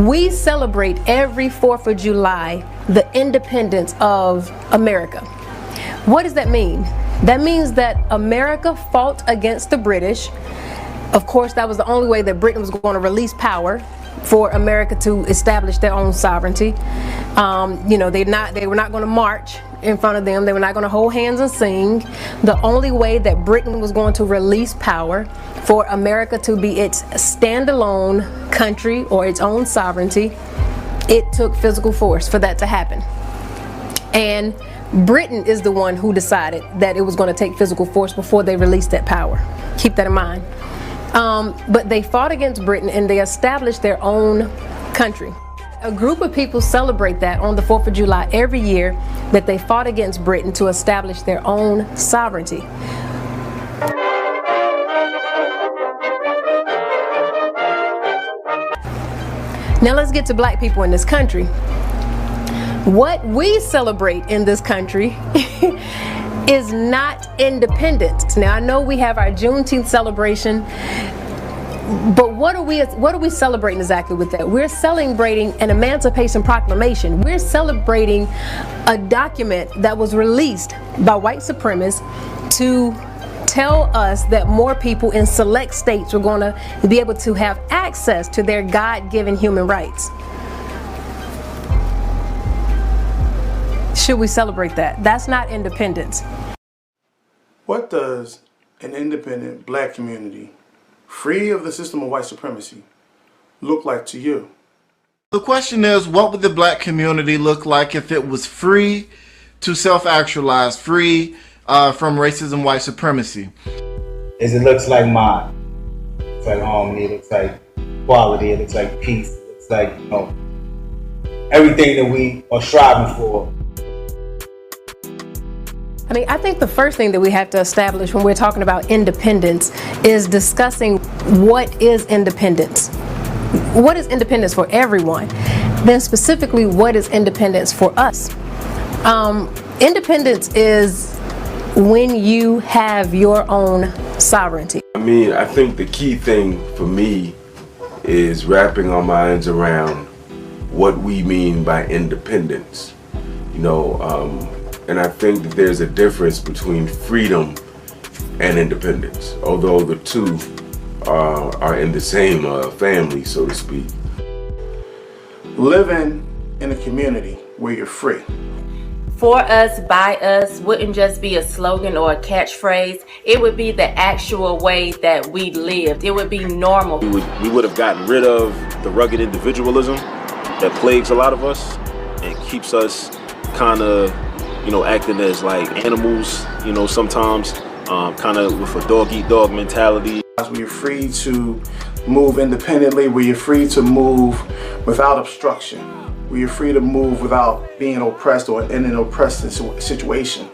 We celebrate every 4th of July the independence of America. What does that mean? That means that America fought against the British. Of course, that was the only way that Britain was going to release power for America to establish their own sovereignty. You know, they were not going to march in front of them. They were not going to hold hands and sing. The only way that Britain was going to release power for America to be its standalone country or its own sovereignty, it took physical force for that to happen. And Britain is the one who decided that it was going to take physical force before they released that power. Keep that in mind. But they fought against Britain and they established their own country. A group of people celebrate that on the 4th of July every year, that they fought against Britain to establish their own sovereignty. Now let's get to black people in this country. What we celebrate in this country is not independence. Now I know we have our Juneteenth celebration, but what are we celebrating exactly with that? We're celebrating an Emancipation Proclamation. We're celebrating a document that was released by white supremacists to tell us that more people in select states were going to be able to have access to their God-given human rights. Should we celebrate that? That's not independence. What does an independent black community, free of the system of white supremacy, look like to you? The question is, what would the black community look like if it was free to self-actualize, free from racism, white supremacy? It looks like mine. It's like harmony, it looks like equality, it looks like peace, it looks like, you know, everything that we are striving for. I mean, I think the first thing that we have to establish when we're talking about independence is discussing what is independence. What is independence for everyone? Then specifically, what is independence for us? Independence is when you have your own sovereignty. I mean, I think the key thing for me is wrapping our minds around what we mean by independence. You know, and I think that there's a difference between freedom and independence, although the two are in the same family, so to speak. Living in a community where you're free. For us, by us wouldn't just be a slogan or a catchphrase. It would be the actual way that we lived. It would be normal. We would have gotten rid of the rugged individualism that plagues a lot of us and keeps us kind of, you know, acting as like animals, you know, sometimes kind of with a dog-eat-dog mentality. Where you're free to move independently, where you're free to move without obstruction, where you're free to move without being oppressed or in an oppressed situation.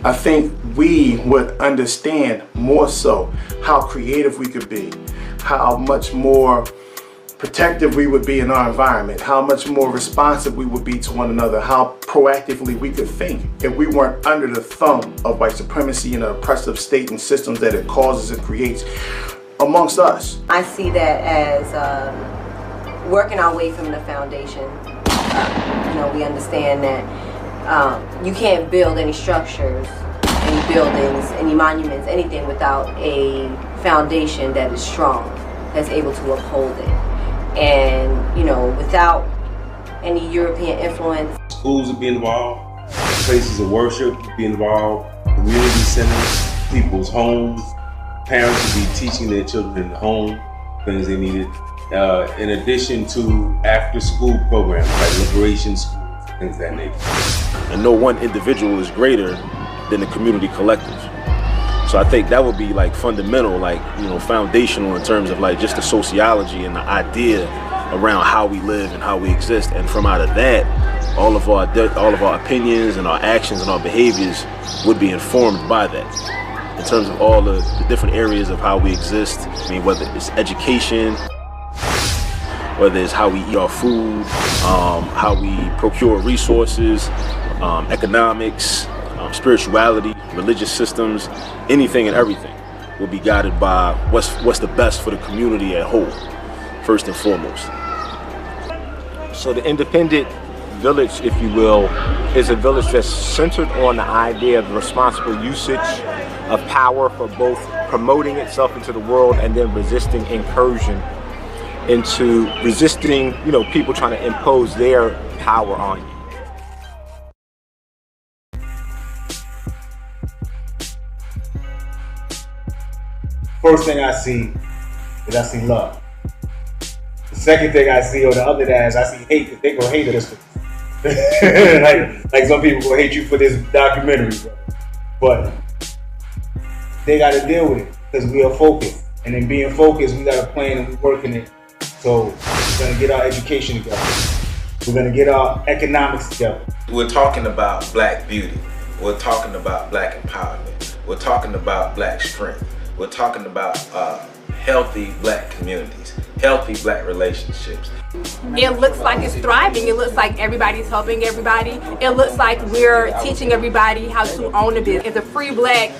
I think we would understand more so how creative we could be, how much more protective we would be in our environment, how much more responsive we would be to one another, how proactively we could think if we weren't under the thumb of white supremacy and the oppressive state and systems that it causes and creates amongst us. I see that as working our way from the foundation. You know, we understand that you can't build any structures, any buildings, any monuments, anything without a foundation that is strong, that's able to uphold it. And, you know, without any European influence. Schools would be involved, places of worship would be involved, community centers, people's homes. Parents would be teaching their children in the home things they needed. In addition to after-school programs like liberation schools, things of that nature. And no one individual is greater than the community collective. So I think that would be like fundamental, like, you know, foundational in terms of like just the sociology and the idea around how we live and how we exist. And from out of that, all of our opinions and our actions and our behaviors would be informed by that. In terms of all the different areas of how we exist, I mean, whether it's education, whether it's how we eat our food, how we procure resources, economics, spirituality, religious systems, anything and everything will be guided by what's the best for the community at whole, first and foremost. So the independent village, if you will, is a village that's centered on the idea of the responsible usage of power for both promoting itself into the world and then resisting incursion into resisting, people trying to impose their power on you. First thing I see is I see love. The second thing I see, or the other day, is I see hate, because they gonna hate us. like some people gonna hate you for this documentary, but they gotta deal with it because we are focused. And in being focused, we got a plan and we're working it. So we're gonna get our education together. We're gonna get our economics together. We're talking about black beauty. We're talking about black empowerment. We're talking about black strength. We're talking about healthy black communities, healthy black relationships. It looks like it's thriving. It looks like everybody's helping everybody. It looks like we're teaching everybody how to own a business. It's a free black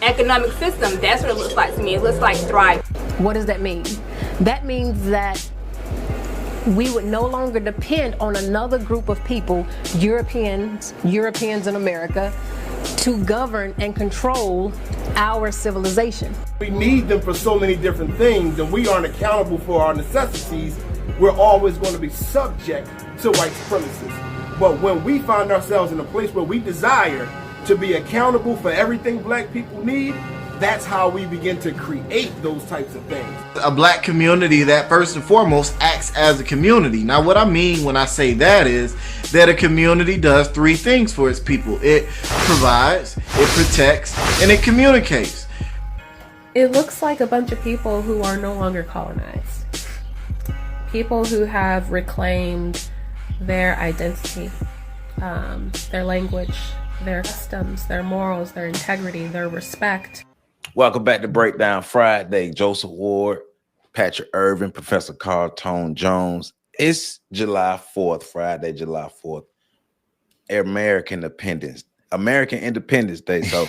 economic system. That's what it looks like to me. It looks like thriving. What does that mean? That means that we would no longer depend on another group of people, Europeans in America, to govern and control our civilization. We need them for so many different things, and we aren't accountable for our necessities. We're always going to be subject to white supremacists. But when we find ourselves in a place where we desire to be accountable for everything black people need, that's how we begin to create those types of things. A black community that first and foremost acts as a community. Now what I mean when I say that is that a community does three things for its people. It provides, it protects, and it communicates. It looks like a bunch of people who are no longer colonized. People who have reclaimed their identity, their language, their customs, their morals, their integrity, their respect. Welcome back to Breakdown Friday. Joseph Ward, Patrick Irvin, Professor Carl Tone Jones. It's July 4th, Friday, July 4th. American Independence Day. So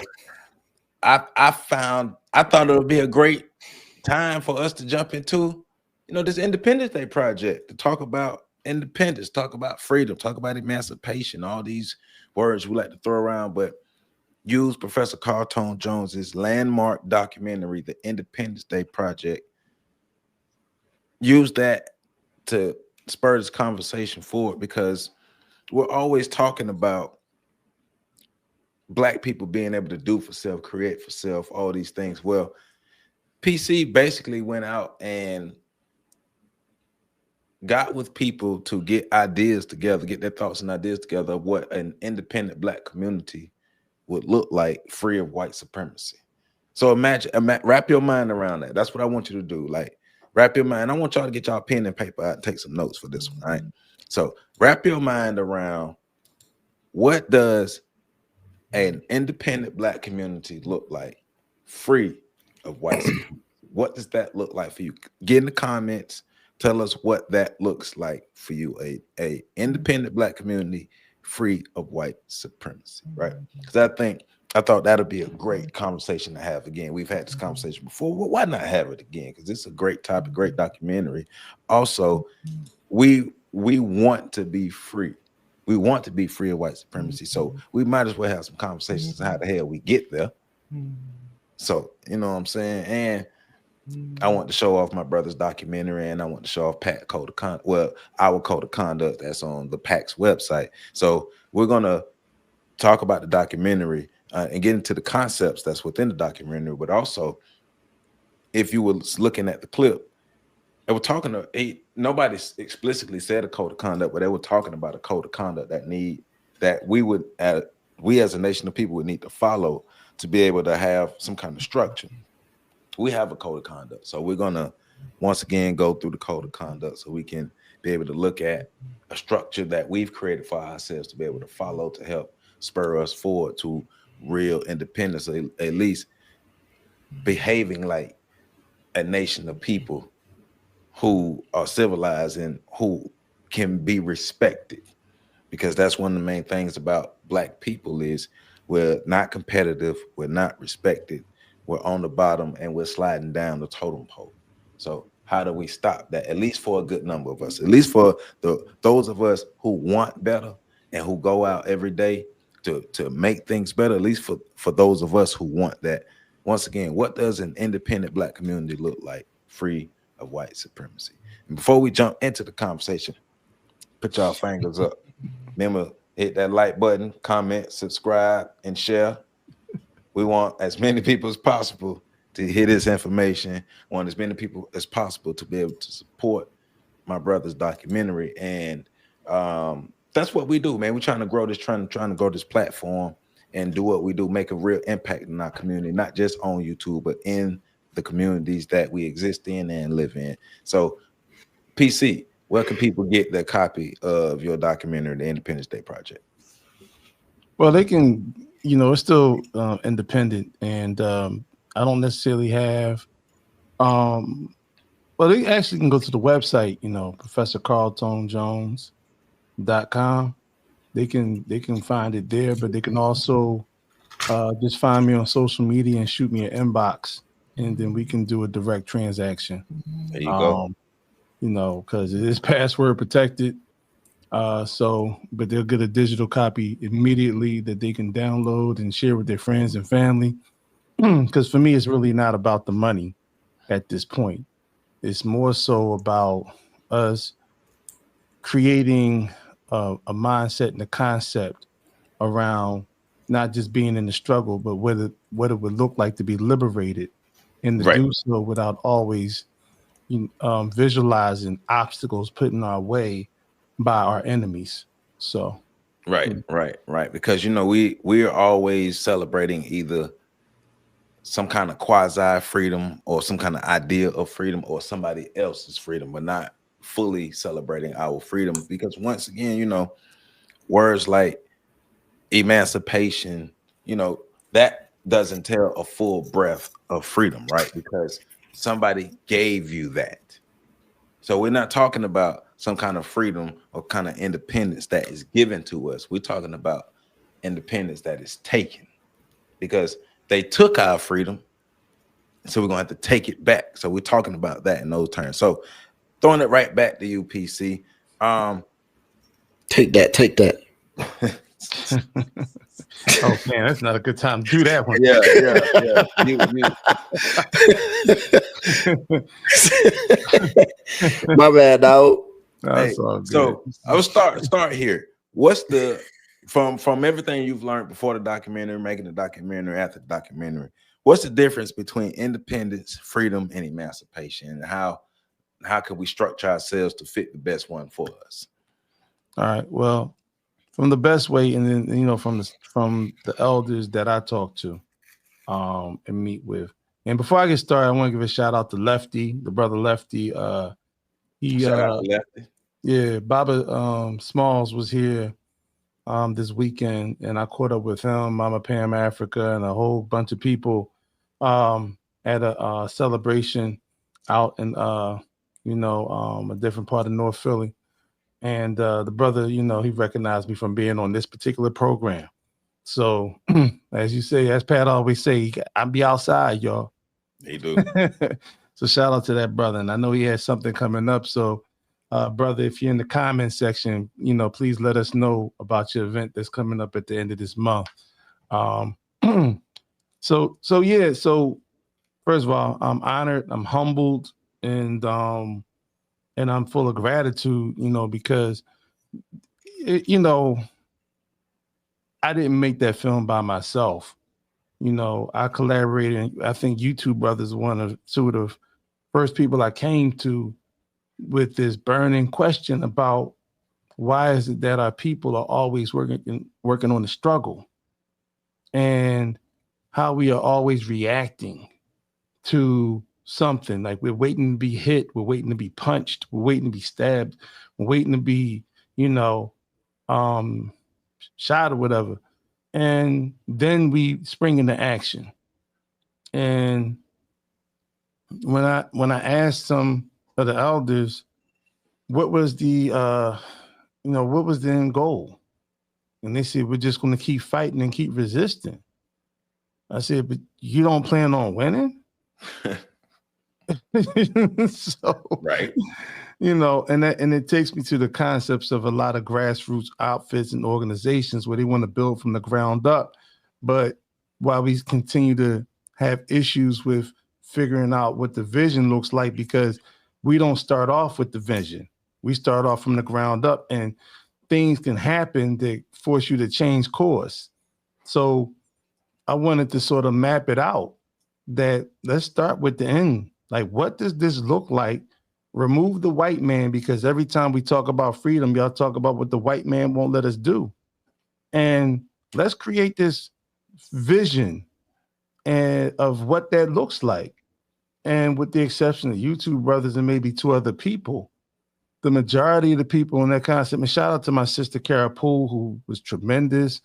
I thought it would be a great time for us to jump into, this Independence Day project to talk about independence, talk about freedom, talk about emancipation, all these words we like to throw around, but use Professor Carl Tone Jones's landmark documentary, The Independence Day Project. Use that to spur this conversation forward, because we're always talking about black people being able to do for self, create for self, all these things. Well, PC basically went out and got with people to get ideas together, get their thoughts and ideas together of what an independent black community would look like, free of white supremacy. So imagine, wrap your mind around that. That's what I want you to do. Like, wrap your mind. I want y'all to get y'all pen and paper out and take some notes for this one, right? So wrap your mind around, what does an independent black community look like, free of white supremacy? What does that look like for you? Get in the comments. Tell us what that looks like for you. A independent black community free of white supremacy, right? Because I thought that'll be a great conversation to have again. We've had this conversation before. Well, why not have it again? Because it's a great topic, great documentary. Also, we want to be free. We want to be free of white supremacy. So we might as well have some conversations on how the hell we get there. So, you know what I'm saying? And I want to show off my brother's documentary, and I want to show off Pat Code of Conduct. Well, our code of conduct that's on the PAC's website. So we're gonna talk about the documentary and get into the concepts that's within the documentary. But also, if you were looking at the clip, they were talking to nobody explicitly said a code of conduct, but they were talking about a code of conduct that we as a nation of people would need to follow to be able to have some kind of structure. We have a code of conduct. So we're going to, once again, go through the code of conduct so we can be able to look at a structure that we've created for ourselves to be able to follow, to help spur us forward to real independence, or at least behaving like a nation of people who are civilized and who can be respected. Because that's one of the main things about black people is we're not competitive, we're not respected, we're on the bottom, and we're sliding down the totem pole. So How do we stop that? At least for a good number of us, at least for those of us who want better and who go out every day to make things better, at least for those of us who want that. Once again, what does an independent Black community look like free of white supremacy? And before we jump into the conversation, put y'all fingers up. Remember, hit that like button, comment, subscribe, and share. We want as many people as possible to hear this information. We want as many people as possible to be able to support my brother's documentary. And that's what we do, man. We're trying to grow this, trying to grow this platform and do what we do, make a real impact in our community, not just on YouTube, but in the communities that we exist in and live in. So, PC, where can people get their copy of your documentary, The Independence Day Project? Well, they can, it's still independent, and I don't necessarily have, well, they actually can go to the website, ProfCTJ.com. They can find it there, but they can also just find me on social media and shoot me an inbox, and then we can do a direct transaction. There you go. Because it is password protected. But they'll get a digital copy immediately that they can download and share with their friends and family. Because for me, it's really not about the money at this point. It's more so about us creating a mindset and a concept around not just being in the struggle, but what it would look like to be liberated, and to do so without always visualizing obstacles put in our way by our enemies. So right. Because we are always celebrating either some kind of quasi freedom or some kind of idea of freedom or somebody else's freedom, but not fully celebrating our freedom. Because once again, words like emancipation, that doesn't tell a full breadth of freedom, right? Because somebody gave you that. So we're not talking about some kind of freedom or kind of independence that is given to us. We're talking about independence that is taken, because they took our freedom. So we're going to have to take it back. So we're talking about that in those terms. So throwing it right back to you, PC. Take that. Oh man, that's not a good time to do that one. Yeah. My bad, dog. Hey, so I'll start here. What's the from everything you've learned before the documentary, making the documentary, after the documentary, what's the difference between independence, freedom, and emancipation, and how can we structure ourselves to fit the best one for us? All right. Well, from the best way, and then from the elders that I talk to and meet with. And before I get started, I want to give a shout out to Lefty, the brother Lefty. Shout out to Lefty. Yeah, Baba Smalls was here this weekend, and I caught up with him, Mama Pam Africa, and a whole bunch of people at a celebration out in a different part of North Philly. And the brother, he recognized me from being on this particular program. So as you say, as Pat always say, I'll be outside, y'all. They do. So shout out to that brother. And I know he has something coming up. So brother, if you're in the comment section, please let us know about your event that's coming up at the end of this month. So first of all, I'm honored, I'm humbled, and I'm full of gratitude, because I didn't make that film by myself. I collaborated. I think you two brothers were one of two of the first people I came to with this burning question about why is it that our people are always working on the struggle, and how we are always reacting to something. Like we're waiting to be hit, we're waiting to be punched, we're waiting to be stabbed, we're waiting to be, shot or whatever. And then we spring into action. And when I asked some of the elders, what was the what was the end goal? And they said, we're just going to keep fighting and keep resisting. I said, but you don't plan on winning? So, right. You know, and it takes me to the concepts of a lot of grassroots outfits and organizations where they want to build from the ground up. But while we continue to have issues with figuring out what the vision looks like, because we don't start off with the vision. We start off from the ground up, and things can happen that force you to change course. So I wanted to sort of map it out, that let's start with the end. Like, what does this look like? Remove the white man, because every time we talk about freedom, y'all talk about what the white man won't let us do. And let's create this vision and of what that looks like. And with the exception of you two brothers and maybe two other people, the majority of the people in that concept, and shout out to my sister Kara Poole, who was tremendous,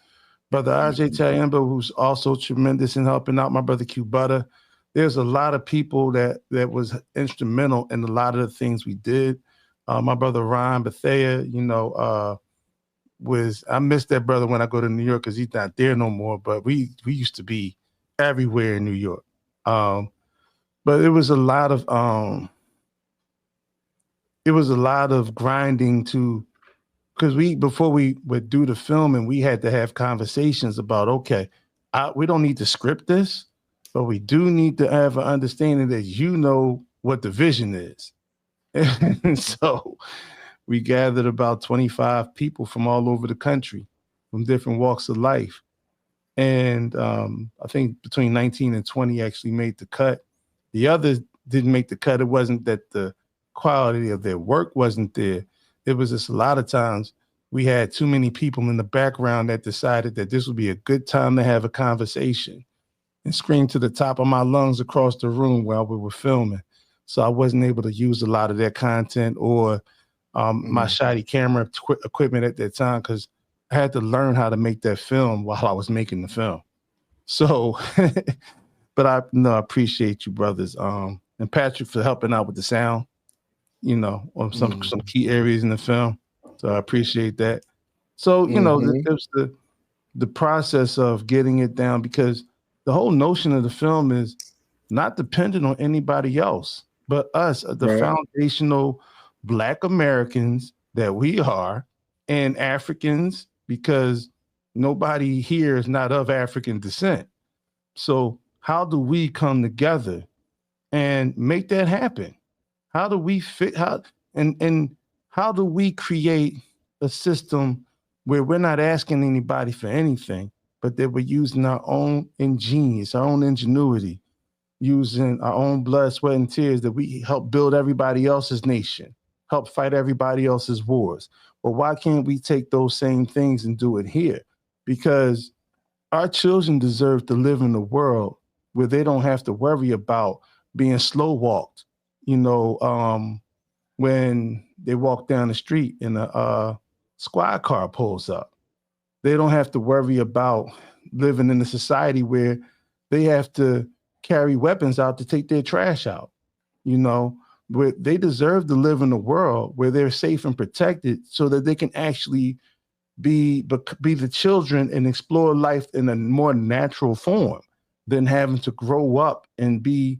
brother Ajay Tayemba, who's also tremendous in helping out, my brother Q Butter. There's a lot of people that was instrumental in a lot of the things we did. My brother Ryan Bethea, you know, I miss that brother when I go to New York because he's not there no more. But we used to be everywhere in New York. But it was a lot of grinding to, because before we would do the filming, we had to have conversations about, okay, we don't need to script this, but we do need to have an understanding that you know what the vision is. And so we gathered about 25 people from all over the country, from different walks of life. And I think between 19 and 20 actually made the cut. The others didn't make the cut. It wasn't that the quality of their work wasn't there. It was just a lot of times we had too many people in the background that decided that this would be a good time to have a conversation and scream to the top of my lungs across the room while we were filming. So I wasn't able to use a lot of their content or my shoddy camera equipment at that time, because I had to learn how to make that film while I was making the film. So, but I appreciate you brothers. And Patrick for helping out with the sound, you know, on some key areas in the film. So I appreciate that. So, you know, it was the process of getting it down, because the whole notion of the film is not dependent on anybody else but us, the foundational Black Americans that we are, and Africans, because nobody here is not of African descent. So how do we come together and make that happen? How do we and how do we create a system where we're not asking anybody for anything, but that we're using our own ingenious, our own ingenuity, using our own blood, sweat, and tears, that we help build everybody else's nation, help fight everybody else's wars? But why can't we take those same things and do it here? Because our children deserve to live in a world where they don't have to worry about being slow walked, you know, when they walk down the street and a squad car pulls up. They don't have to worry about living in a society where they have to carry weapons out to take their trash out. You know, where they deserve to live in a world where they're safe and protected, so that they can actually be the children and explore life in a more natural form than having to grow up and be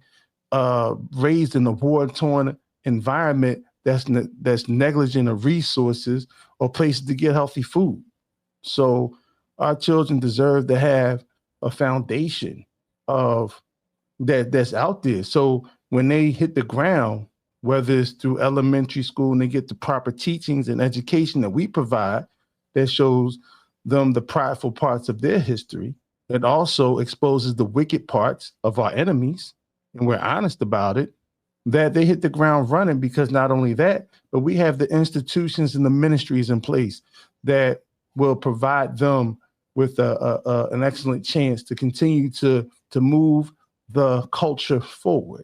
raised in a war-torn environment that's negligent of resources or places to get healthy food. So our children deserve to have a foundation of that's out there. So when they hit the ground, whether it's through elementary school and they get the proper teachings and education that we provide, that shows them the prideful parts of their history, that also exposes the wicked parts of our enemies, and we're honest about it, that they hit the ground running. Because not only that, but we have the institutions and the ministries in place that will provide them with an excellent chance to continue to move the culture forward.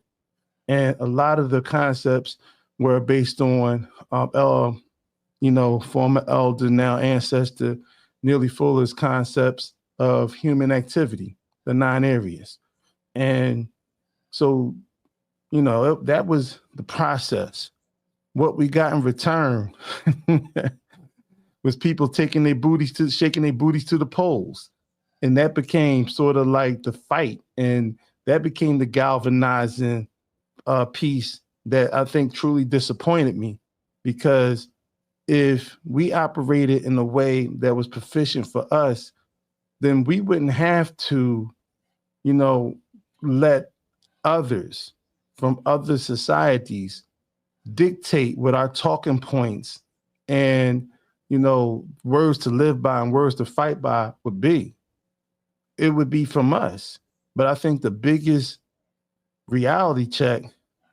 And a lot of the concepts were based on, you know, former elder, now ancestor Neely Fuller's concepts of human activity, the 9 areas. And so, you know, that was the process. What we got in return was people shaking their booties to the polls. And that became sort of like the fight. And that became the galvanizing piece that I think truly disappointed me, because if we operated in a way that was proficient for us, then we wouldn't have to, let others from other societies dictate what our talking points and, words to live by and words to fight by would be. It would be from us. But I think the biggest reality check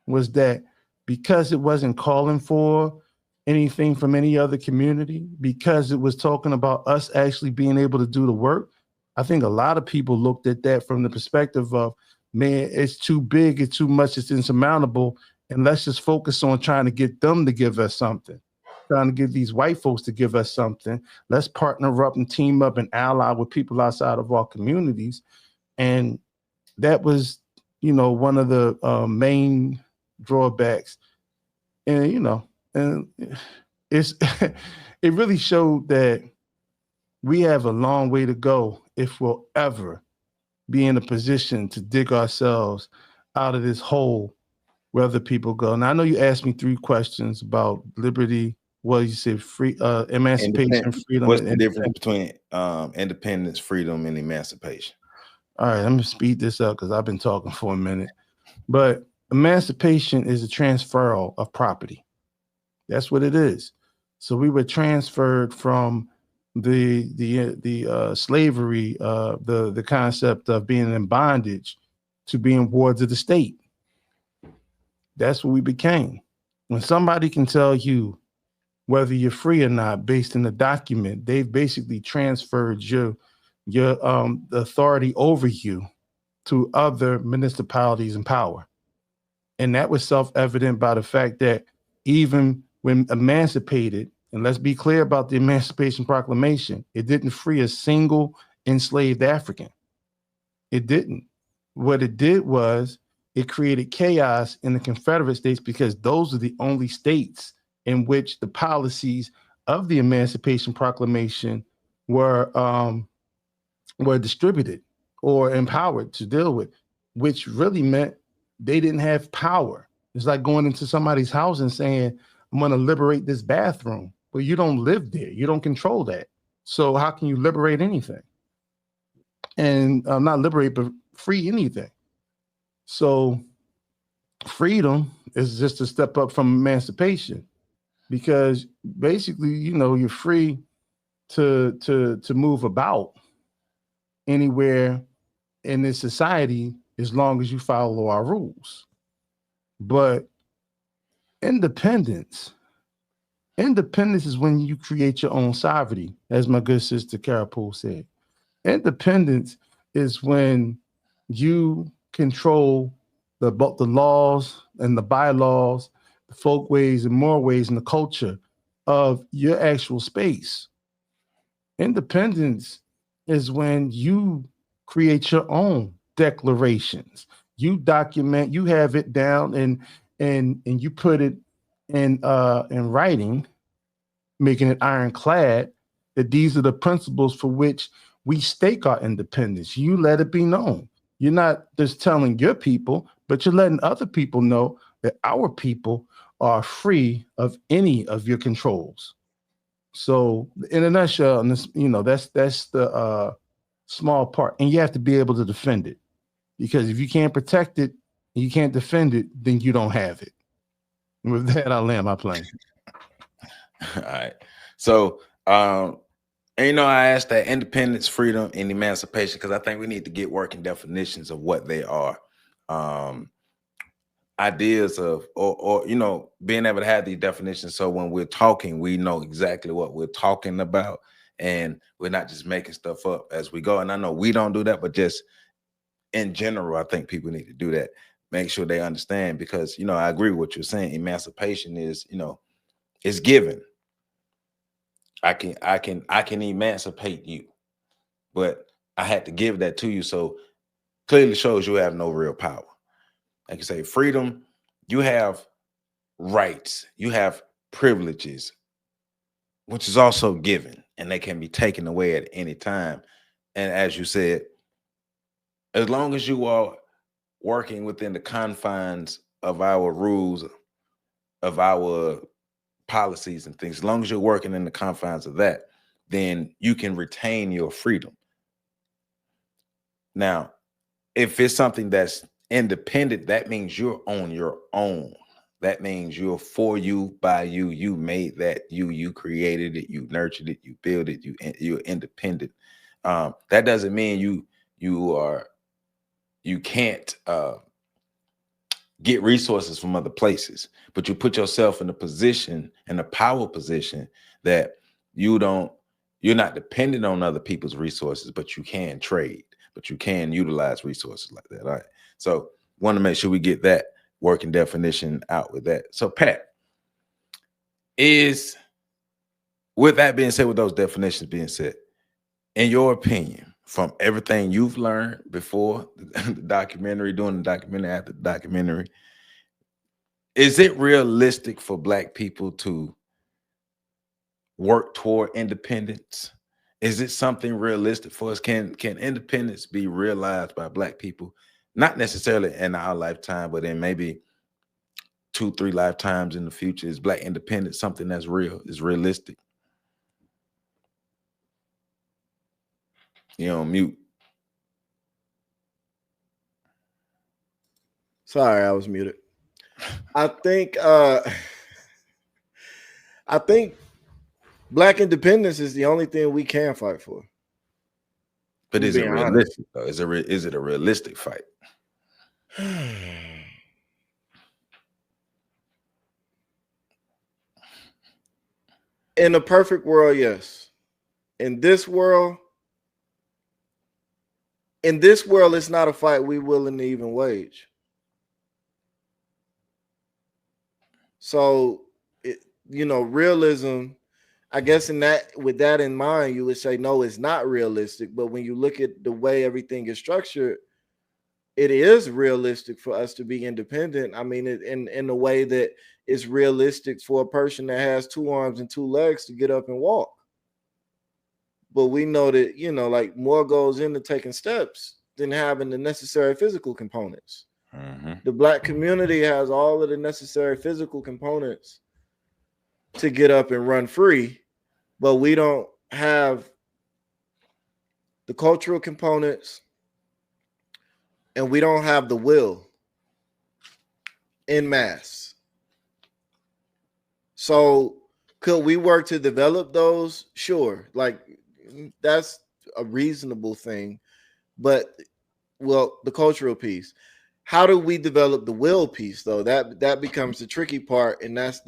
was that because it wasn't calling for anything from any other community, because it was talking about us actually being able to do the work, I think a lot of people looked at that from the perspective of, man, it's too big, it's too much, it's insurmountable, and let's just focus on trying to get them to give us something, trying to get these white folks to give us something. Let's partner up and team up and ally with people outside of our communities. And that was, one of the main drawbacks. And, and it's it really showed that we have a long way to go if we'll ever be in a position to dig ourselves out of this hole where other people go. Now, I know you asked me 3 questions about liberty. Well, you said free, emancipation, freedom. What's the difference between independence, freedom, and emancipation? All right, I'm gonna speed this up because I've been talking for a minute. But emancipation is a transfer of property. That's what it is. So we were transferred from the slavery, the concept of being in bondage, to being wards of the state. That's what we became. When somebody can tell you whether you're free or not based on the document, they've basically transferred your the authority over you to other municipalities in power. And that was self-evident by the fact that even when emancipated, and let's be clear about the Emancipation Proclamation, it didn't free a single enslaved African. It didn't. What it did was it created chaos in the Confederate States, because those are the only states in which the policies of the Emancipation Proclamation were distributed or empowered to deal with, which really meant they didn't have power. It's like going into somebody's house and saying, I'm going to liberate this bathroom. Well, you don't live there. You don't control that. So how can you liberate anything? And not liberate, but free anything. So freedom is just a step up from emancipation, because basically, you're free to move about anywhere in this society as long as you follow our rules. But independence is when you create your own sovereignty, as my good sister Cara Poole said. Independence is when you control the laws and the bylaws, the folkways and moreways and the culture of your actual space. Independence is when you create your own declarations. You document, you have it down, and you put it in writing, making it ironclad that these are the principles for which we stake our independence. You let it be known. You're not just telling your people, but you're letting other people know that our people are free of any of your controls. So in a nutshell, and this, that's the small part, and you have to be able to defend it, because if you can't protect it, you can't defend it, then you don't have it. And with that, I'll land my plane. All right. So, and I asked that independence, freedom, and emancipation because I think we need to get working definitions of what they are. Ideas of, or being able to have these definitions, so when we're talking, we know exactly what we're talking about, and we're not just making stuff up as we go. And I know we don't do that, but just in general, I think people need to do that. Make sure they understand, because I agree with what you're saying. Emancipation is, it's given. I can emancipate you, but I had to give that to you. So clearly shows you have no real power. Like you say, freedom, you have rights, you have privileges, which is also given, and they can be taken away at any time. And as you said, as long as you are working within the confines of our rules, of our policies and things, as long as you're working in the confines of that, then you can retain your freedom. Now, if it's something that's independent, that means you're on your own. That means you're for you, by you. You made that. You created it. You nurtured it. You built it. You're independent. That doesn't mean you can't get resources from other places, but you put yourself in a position, in a power position, that you're not dependent on other people's resources, but you can trade, but you can utilize resources like that. All right. So want to make sure we get that working definition out with that. So Pat, with that being said, with those definitions being said, in your opinion, from everything you've learned before the documentary, doing the documentary, after the documentary, is it realistic for Black people to work toward independence? Is it something realistic for us? Can independence be realized by Black people? Not necessarily in our lifetime, but in maybe 2-3 lifetimes in the future. Is Black independence something that's real, is realistic? You're on mute. Sorry, I was muted. I think Black independence is the only thing we can fight for. But is it realistic though? Is it a realistic fight? In a perfect world, yes. In this world, it's not a fight we willing to even wage. So, realism, I guess with that in mind, you would say, no, it's not realistic. But when you look at the way everything is structured, it is realistic for us to be independent. I mean, in a way that it's realistic for a person that has 2 arms and 2 legs to get up and walk. But we know that, like more goes into taking steps than having the necessary physical components. Mm-hmm. The Black community has all of the necessary physical components to get up and run free, but we don't have the cultural components and we don't have the will en masse. So could we work to develop those? Sure. Like that's a reasonable thing, but the cultural piece. How do we develop the will piece though? That becomes the tricky part, and that's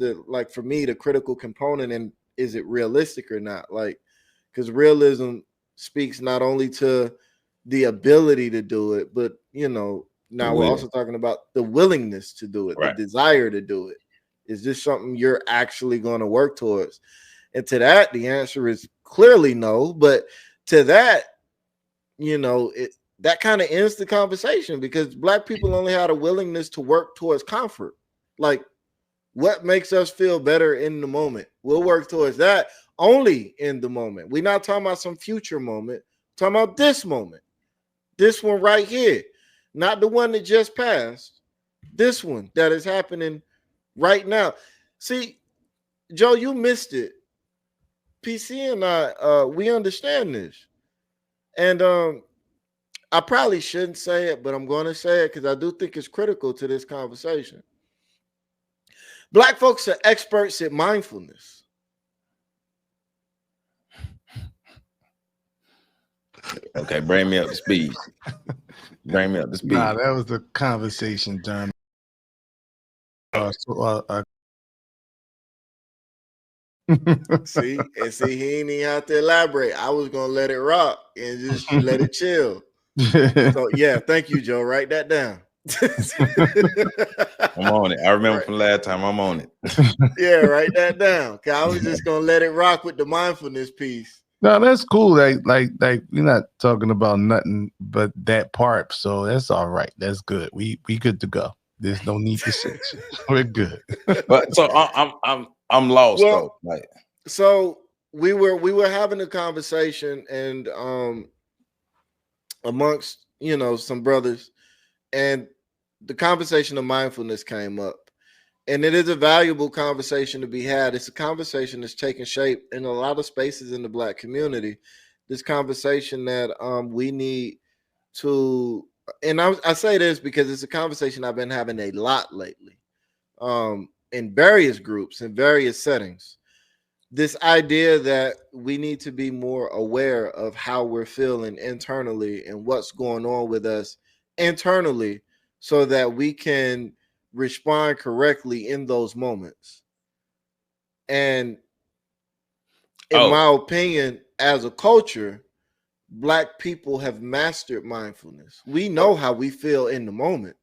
for me the critical component. And is it realistic or not? Like, because realism speaks not only to the ability to do it, but now we're also talking about the willingness to do it, right. The desire to do it. Is this something you're actually going to work towards? And to that, the answer is clearly no. But to that, that kind of ends the conversation, because Black people only had a willingness to work towards comfort. Like, what makes us feel better in the moment? We'll work towards that only in the moment. We're not talking about some future moment. We're talking about this moment. This one right here. Not the one that just passed. This one that is happening right now. See, Joe, you missed it. PC and I, we understand this. And I probably shouldn't say it, but I'm going to say it because I do think it's critical to this conversation. Black folks are experts at mindfulness. Okay, bring me up to speed. Bring me up to speed. Nah, that was the conversation, John. See, he ain't even have to elaborate. I was gonna let it rock and just let it chill. So yeah, thank you, Joe. Write that down. I'm on it. I remember from last time. I'm on it. Yeah, write that down. Cause I was just gonna let it rock with the mindfulness piece. No, that's cool. Like we're not talking about nothing but that part. So that's all right. That's good. We good to go. There's no need to switch. We're good. But so I'm lost though. Like, so we were having a conversation and amongst some brothers, and the conversation of mindfulness came up. And it is a valuable conversation to be had. It's a conversation that's taking shape in a lot of spaces in the Black community. This conversation that we need to, and I say this because it's a conversation I've been having a lot lately in various groups, in various settings. This idea that we need to be more aware of how we're feeling internally and what's going on with us internally so that we can respond correctly in those moments. And in my opinion, as a culture, Black people have mastered mindfulness. We know how we feel in the moment.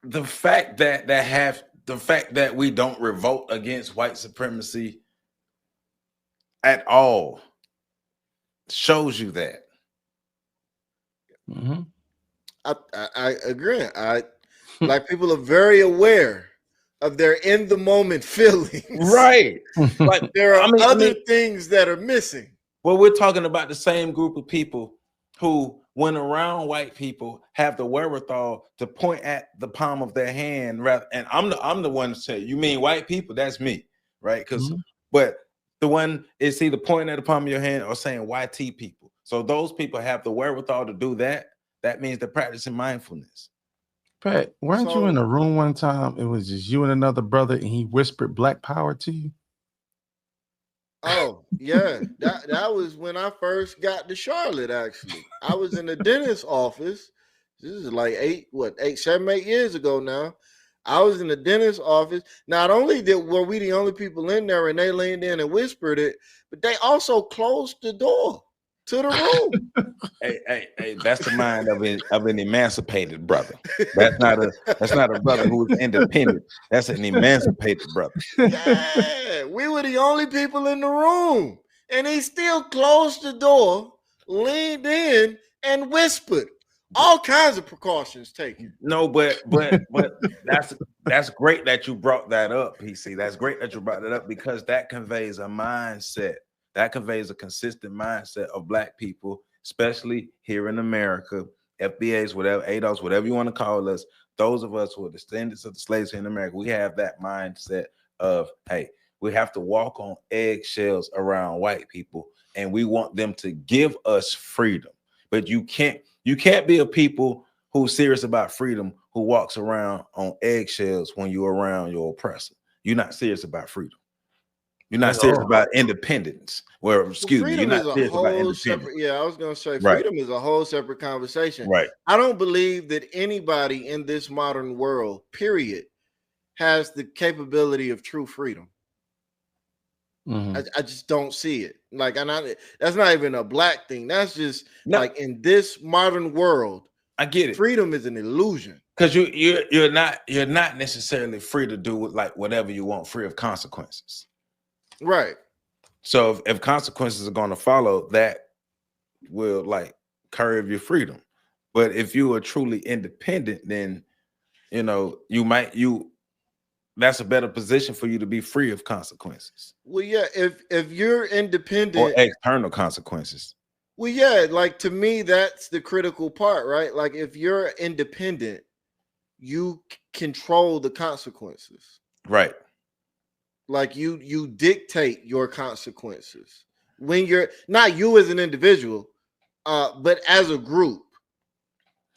The fact that we don't revolt against white supremacy at all shows you that. Mm-hmm. I agree. Black people are very aware of their in the moment feelings. Right. Like there are other things that are missing. Well, we're talking about the same group of people who, when around white people, have the wherewithal to point at the palm of their hand. And I'm the one to say, you mean white people? That's me, right? Because, but the one is either pointing at the palm of your hand or saying YT people. So those people have the wherewithal to do that. That means they're practicing mindfulness. Pat, weren't you in a room one time? It was just you and another brother, and he whispered Black Power to you. Oh, yeah. That was when I first got to Charlotte, actually. I was in the dentist's office. This is like 7, 8 years ago now. I was in the dentist's office. Not only were we the only people in there and they leaned in and whispered it, but they also closed the door to the room. Hey, that's the mind of an emancipated brother. That's not a brother who is independent. That's an emancipated brother. Yeah, we were the only people in the room, and he still closed the door, leaned in, and whispered. All kinds of precautions taken. No, but that's great that you brought that up, PC. That's great that you brought that up because that conveys a mindset. That conveys a consistent mindset of Black people, especially here in America, FBAs, whatever, ADOS, whatever you want to call us. Those of us who are descendants of the slaves here in America, we have that mindset of, hey, we have to walk on eggshells around white people, and we want them to give us freedom. But you can't be a people who's serious about freedom who walks around on eggshells when you're around your oppressor. You're not serious about freedom. You're not serious about independence. You're not serious about independence. Yeah, I was going to say freedom is a whole separate conversation. Right. I don't believe that anybody in this modern world, period, has the capability of true freedom. Mm-hmm. I just don't see it. Like, that's not even a Black thing. That's just like in this modern world. I get it. Freedom is an illusion. Because you're not necessarily free to do like whatever you want, free of consequences. Right. So if consequences are going to follow, that will like curb your freedom. But if you are truly independent, then that's a better position for you to be free of consequences. Well, yeah, if you're independent or external consequences. Well, yeah, like to me, that's the critical part, right? Like if you're independent, you control the consequences. Right. Like you dictate your consequences when you're not you as an individual, but as a group.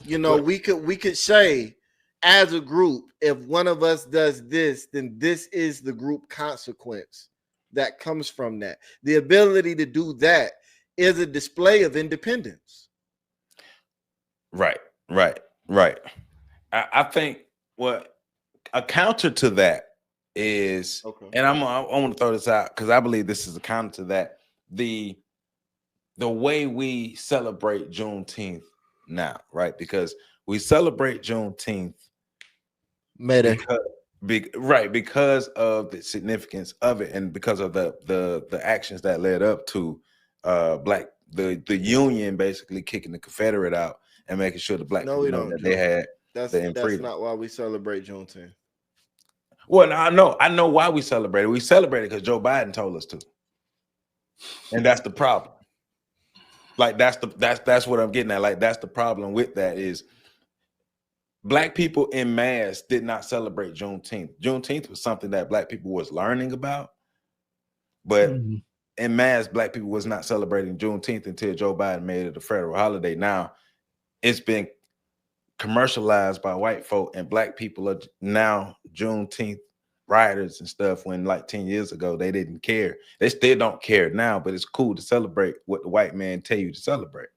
We could say as a group, if one of us does this, then this is the group consequence that comes from that. The ability to do that is a display of independence. Right. I think what a counter to that is, and I want to throw this out because I believe this is a counter to that. The way we celebrate Juneteenth now, right? Because we celebrate Juneteenth because of the significance of it and because of the actions that led up to the Union basically kicking the Confederate out and making sure the Black people know that they had that's freedom. Not why we celebrate Juneteenth. Well, no, I know why we celebrate it. We celebrate it because Joe Biden told us to, and that's the problem. Like that's what I'm getting at. Like that's the problem with that is Black people in mass did not celebrate Juneteenth. Juneteenth was something that Black people was learning about, but in mass, Black people was not celebrating Juneteenth until Joe Biden made it a federal holiday. Now, it's been commercialized by white folk, and Black people are now Juneteenth rioters and stuff, when like 10 years ago, they didn't care. They still don't care now, but it's cool to celebrate what the white man tell you to celebrate.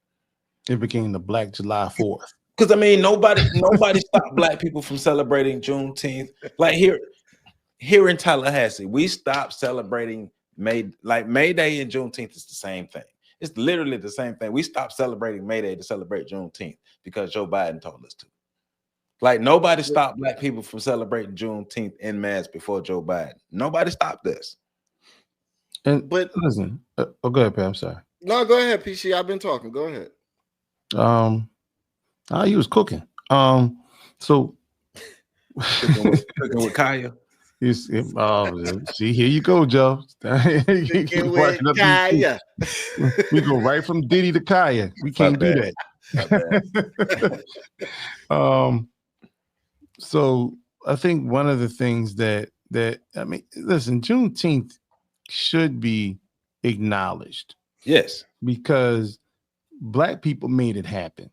It became the Black July 4th. Because I mean, nobody stopped Black people from celebrating Juneteenth. Like here in Tallahassee, we stopped celebrating May Day and Juneteenth is the same thing. It's literally the same thing. We stopped celebrating May Day to celebrate Juneteenth because Joe Biden told us to. Like nobody stopped Black people from celebrating Juneteenth en masse before Joe Biden. Nobody stopped this. But listen, go ahead, Pam. I'm sorry. No, go ahead, PC. I've been talking. Go ahead. He was cooking. So cooking with Kaya. See, here you go, Joe. Cooking with Kaya. We go right from Diddy to Kaya. We can't do that. So I think one of the things that I mean, listen, Juneteenth should be acknowledged. Yes, because Black people made it happen.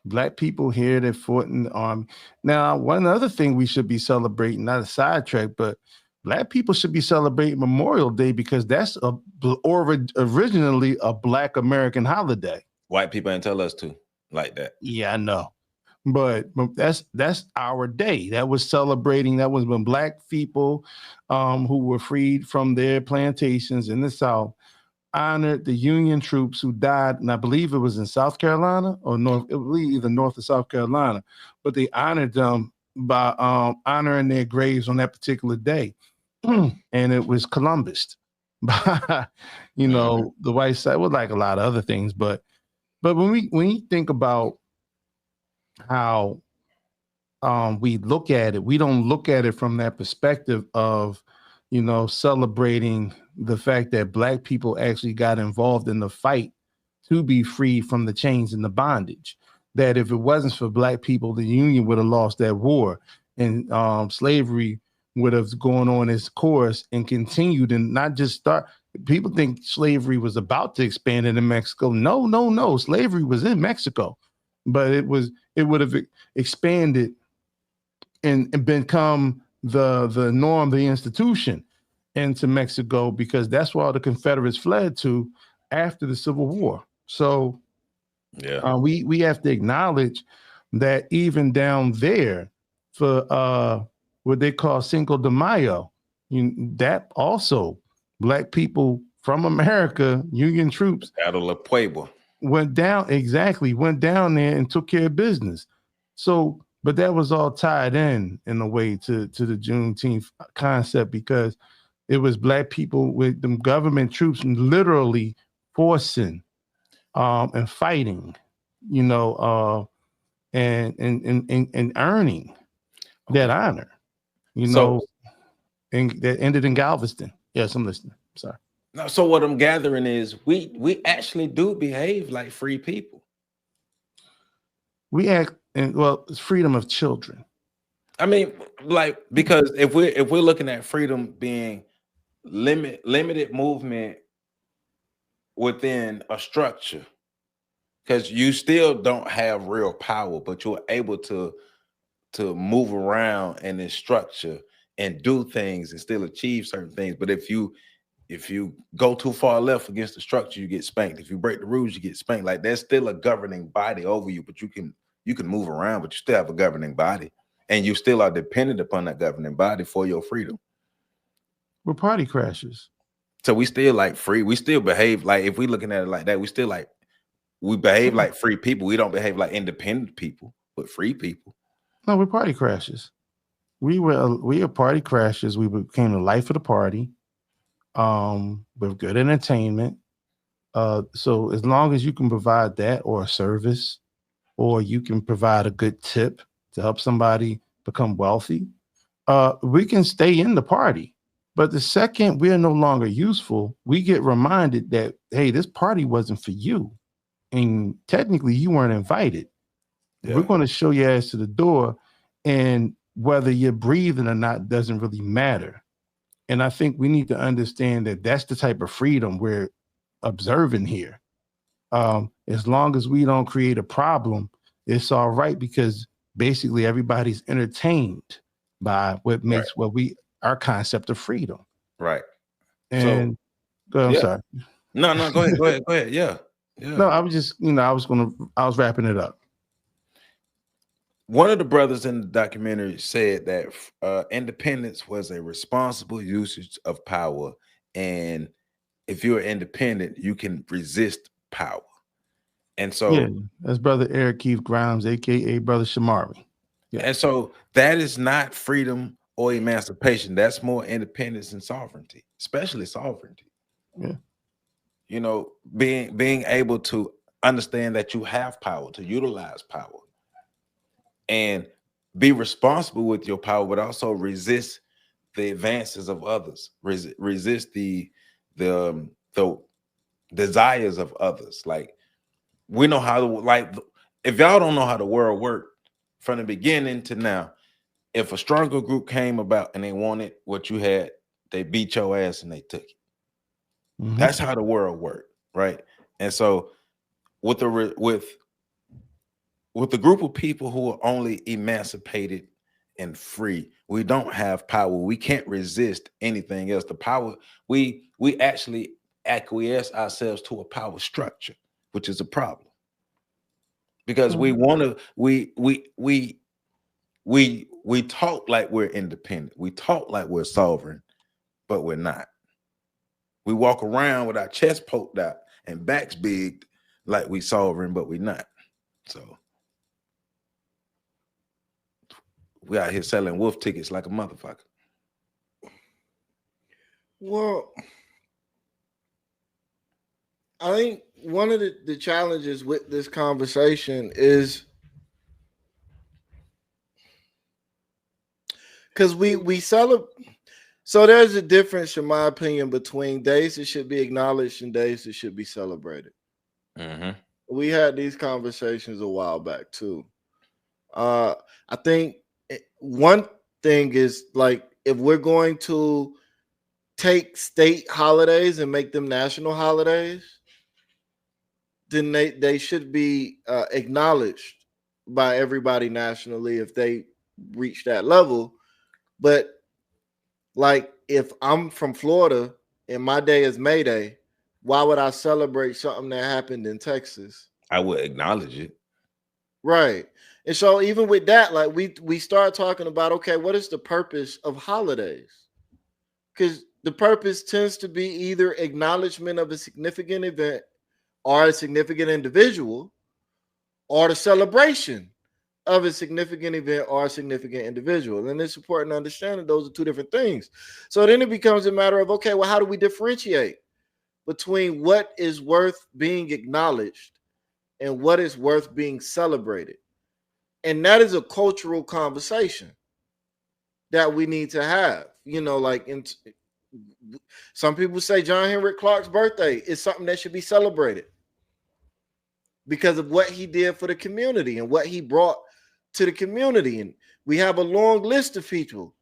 Black people here that fought in the army. Now, one other thing we should be celebrating, not a sidetrack, but Black people should be celebrating Memorial Day because that's originally a Black American holiday. White people ain't tell us to like that. Yeah, I know. But that's our day. That was celebrating. That was when Black people who were freed from their plantations in the South honored the Union troops who died, and I believe it was in South Carolina or North, either North or South Carolina, but they honored them by honoring their graves on that particular day. And it was Columbus by, the white side, well, like a lot of other things. But when you think about how we look at it, we don't look at it from that perspective of, celebrating the fact that Black people actually got involved in the fight to be free from the chains and the bondage. That if it wasn't for Black people, the Union would have lost that war, and slavery would have gone on its course and continued, and not just start. People think slavery was about to expand into Mexico. No. Slavery was in Mexico, but it would have expanded and become the norm, the institution into Mexico, because that's where all the Confederates fled to after the Civil War. So we have to acknowledge that even down there for what they call Cinco de Mayo, that also Black people from America, Union troops, Battle of Puebla, went down there and took care of business. So, but that was all tied in a way to the Juneteenth concept, because it was Black people with them government troops literally forcing and fighting, and earning that honor, and that ended in Galveston. Yes, I'm listening. Sorry. No, so what I'm gathering is we actually do behave like free people. We act, and it's freedom of children. I mean, because if we're looking at freedom being limited movement within a structure, because you still don't have real power, but you're able to move around in this structure and do things and still achieve certain things. But if you go too far left against the structure, you get spanked. If you break the rules, you get spanked. Like, there's still a governing body over you, but you can move around, but you still have a governing body, and you still are dependent upon that governing body for your freedom. We're party crashers. So we still like free. We still behave like, if we looking at it like that, we behave like free people. We don't behave like independent people, but free people. No, we're party crashers. We are party crashers. We became the life of the party. With good entertainment. So as long as you can provide that, or a service, or you can provide a good tip to help somebody become wealthy, we can stay in the party. But the second we are no longer useful, we get reminded that, hey, this party wasn't for you, and technically you weren't invited. Yeah. We're going to show your ass to the door, And whether you're breathing or not doesn't really matter. And I think we need to understand that that's the type of freedom we're observing here. As long as we don't create a problem, it's all right, because basically everybody's entertained by what makes our concept of freedom. Right. And I'm sorry. No, go ahead. Yeah. No, I was just, I was wrapping it up. One of the brothers in the documentary said that independence was a responsible usage of power, and if you're independent, you can resist power. And so that's Brother Eric Keith Grimes, aka Brother Shamari. And so that is not freedom or emancipation. That's more independence and sovereignty, especially sovereignty. Yeah. Being able to understand that you have power, to utilize power, and be responsible with your power, but also resist the advances of others, resist the desires of others. Like, we know how to, like, if y'all don't know how the world works from the beginning to now, if a stronger group came about and they wanted what you had, they beat your ass and they took it. Mm-hmm. That's how the world worked, right? And so with the group of people who are only emancipated and free, we don't have power. We can't resist anything else. The power, we actually acquiesce ourselves to a power structure, which is a problem. Because we want to, we talk like we're independent. We talk like we're sovereign, but we're not. We walk around with our chest poked out and backs big like we sovereign, but we're not. So we out here selling wolf tickets like a motherfucker. Well, I think one of the challenges with this conversation is because we celebrate. So there's a difference, in my opinion, between days that should be acknowledged and days that should be celebrated. Mm-hmm. We had these conversations a while back too. I think one thing is, like, if we're going to take state holidays and make them national holidays, then they should be acknowledged by everybody nationally if they reach that level. But like, if I'm from Florida and my day is May Day, why would I celebrate something that happened in Texas? I would acknowledge it. Right. And so even with that, like, we start talking about, okay, what is the purpose of holidays? Because the purpose tends to be either acknowledgement of a significant event or a significant individual, or the celebration of a significant event or a significant individual. And it's important to understand that those are two different things. So then it becomes a matter of, okay, well, how do we differentiate between what is worth being acknowledged and what is worth being celebrated? And that is a cultural conversation that we need to have. Like, some people say John Henrik Clarke's birthday is something that should be celebrated because of what he did for the community and what he brought to the community. And we have a long list of people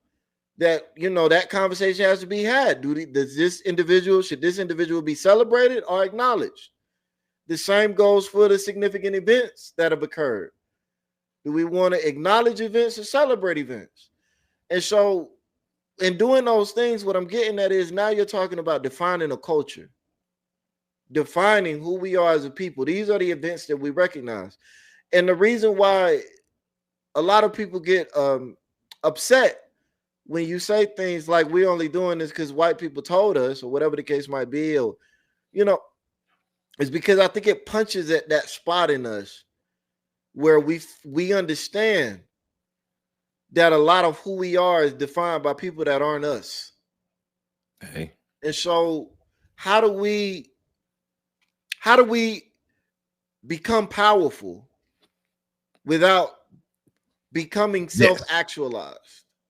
that, that conversation has to be had. Should this individual be celebrated or acknowledged? The same goes for the significant events that have occurred. Do we want to acknowledge events or celebrate events? And so in doing those things, what I'm getting at is, now you're talking about defining a culture, defining who we are as a people. These are the events that we recognize. And the reason why a lot of people get upset when you say things like, we're only doing this because white people told us, or whatever the case might be, or, is because I think it punches at that spot in us where we understand that a lot of who we are is defined by people that aren't us. Hey. And so how do we become powerful without becoming self-actualized?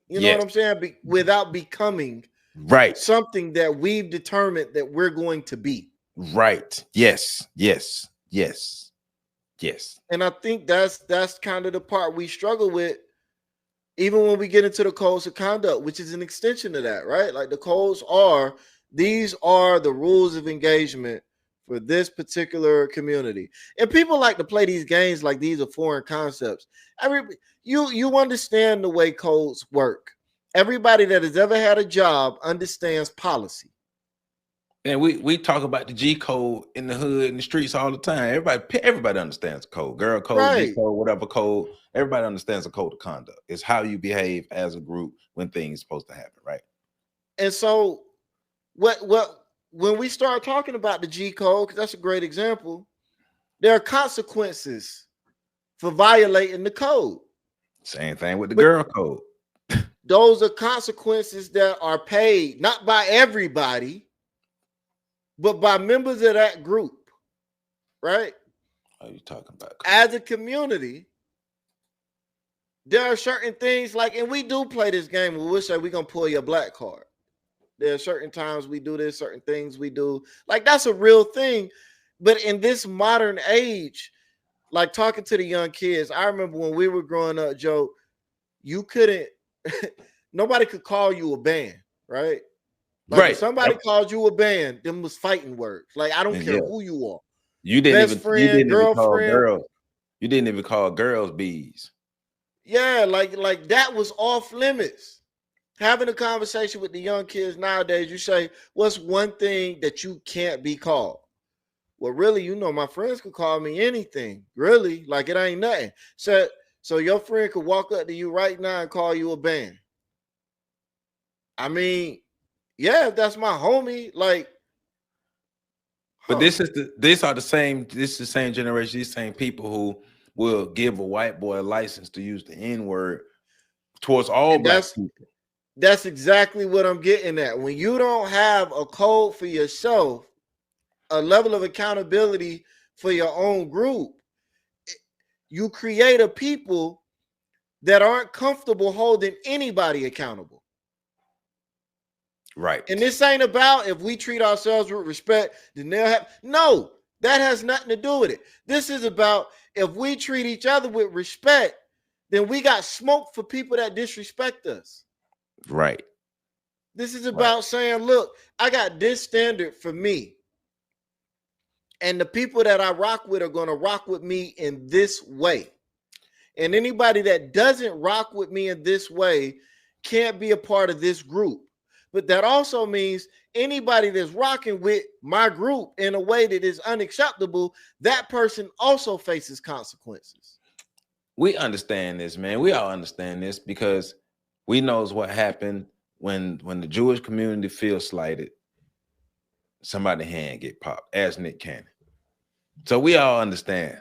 You know what I'm saying? Without becoming something that we've determined that we're going to be. Right. Yes. And I think that's kind of the part we struggle with, even when we get into the codes of conduct, which is an extension of that, right? Like the codes these are the rules of engagement for this particular community. And people like to play these games like these are foreign concepts. You understand the way codes work. Everybody that has ever had a job understands policy. And we talk about the G code in the hood in the streets all the time. Everybody understands the code. Girl code, Right. G code, whatever code. Everybody understands the code of conduct. It's how you behave as a group when things are supposed to happen, right? And so when we start talking about the G code, because that's a great example, there are consequences for violating the code. Same thing with the girl code. Those are consequences that are paid not by everybody, but by members of that group, right? What are you talking about? As a community, there are certain things like, and we do play this game where we'll say we're going to pull your black card. There are certain times we do this, certain things we do. Like, that's a real thing. But in this modern age, like talking to the young kids, I remember when we were growing up, Joe, you couldn't, nobody could call you a band, right? Like Right. if somebody called you a band, them was fighting words. Like, I don't care who you are. You didn't Best friend, girlfriend. You didn't even call girls bees. Yeah, like that was off limits. Having a conversation with the young kids nowadays, you say, what's one thing that you can't be called? Well, really, my friends could call me anything. Really, like it ain't nothing. So your friend could walk up to you right now and call you a band. I mean, yeah, if that's my homie, like. But this is the same generation, these same people who will give a white boy a license to use the N-word towards all black people. That's exactly what I'm getting at. When you don't have a code for yourself, a level of accountability for your own group, you create a people that aren't comfortable holding anybody accountable. Right. And this ain't about if we treat ourselves with respect, then they'll have. No, that has nothing to do with it. This is about if we treat each other with respect, then we got smoke for people that disrespect us. Right. This is about saying, look, I got this standard for me. And the people that I rock with are going to rock with me in this way. And anybody that doesn't rock with me in this way can't be a part of this group. But that also means anybody that's rocking with my group in a way that is unacceptable, that person also faces consequences. We understand this, man. We all understand this because we knows what happened when the Jewish community feels slighted. Somebody's hand get popped, as Nick Cannon. So we all understand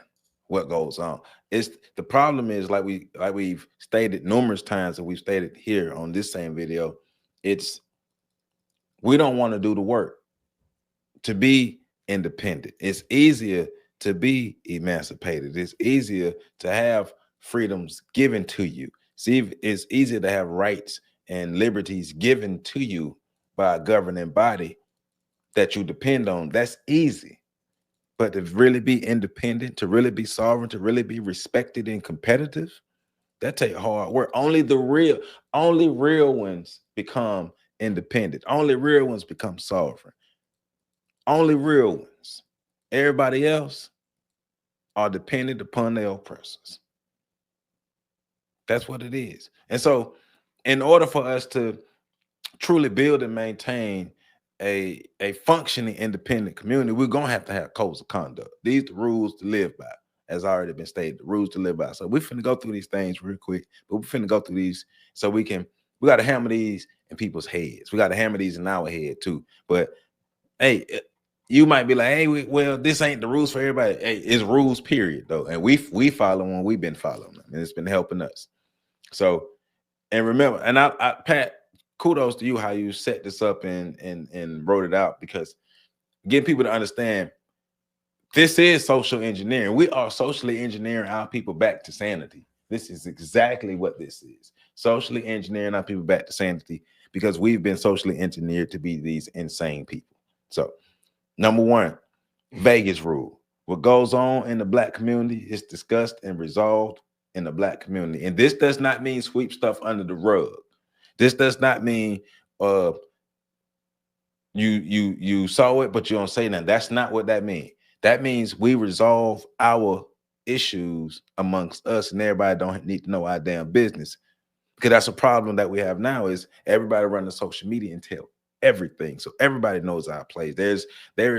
what goes on. It's the problem is like we've stated numerous times, and we've stated here on this same video. We don't want to do the work to be independent. It's easier to be emancipated. It's easier to have freedoms given to you. See, it's easier to have rights and liberties given to you by a governing body that you depend on. That's easy. But to really be independent, to really be sovereign, to really be respected and competitive, that takes hard work. Only real ones become independent. Only real ones become sovereign. Only real ones. Everybody else are dependent upon their oppressors. That's what it is. And so in order for us to truly build and maintain a functioning independent community, we're going to have codes of conduct. These are the rules to live by, as already been stated, the rules to live by. So we're finna go through these things real quick, but we're finna go through these so we got to hammer these in people's heads. We got to hammer these in our head too. But hey, you might be like, hey, well, this ain't the rules for everybody. Hey, it's rules, period, though. And we follow them. We've been following them, and it's been helping us. So, and remember, and I Pat, kudos to you how you set this up and wrote it out, because getting people to understand this is social engineering. We are socially engineering our people back to sanity. This is exactly what this is. Socially engineering our people back to sanity because we've been socially engineered to be these insane people. So, number one, Vegas rule. What goes on in the black community is discussed and resolved in the black community. And this does not mean sweep stuff under the rug. This does not mean you saw it, but you don't say nothing. That's not what that means. That means we resolve our issues amongst us, and everybody don't need to know our damn business. Because that's a problem that we have now, is everybody running social media and tell everything. So everybody knows our place. There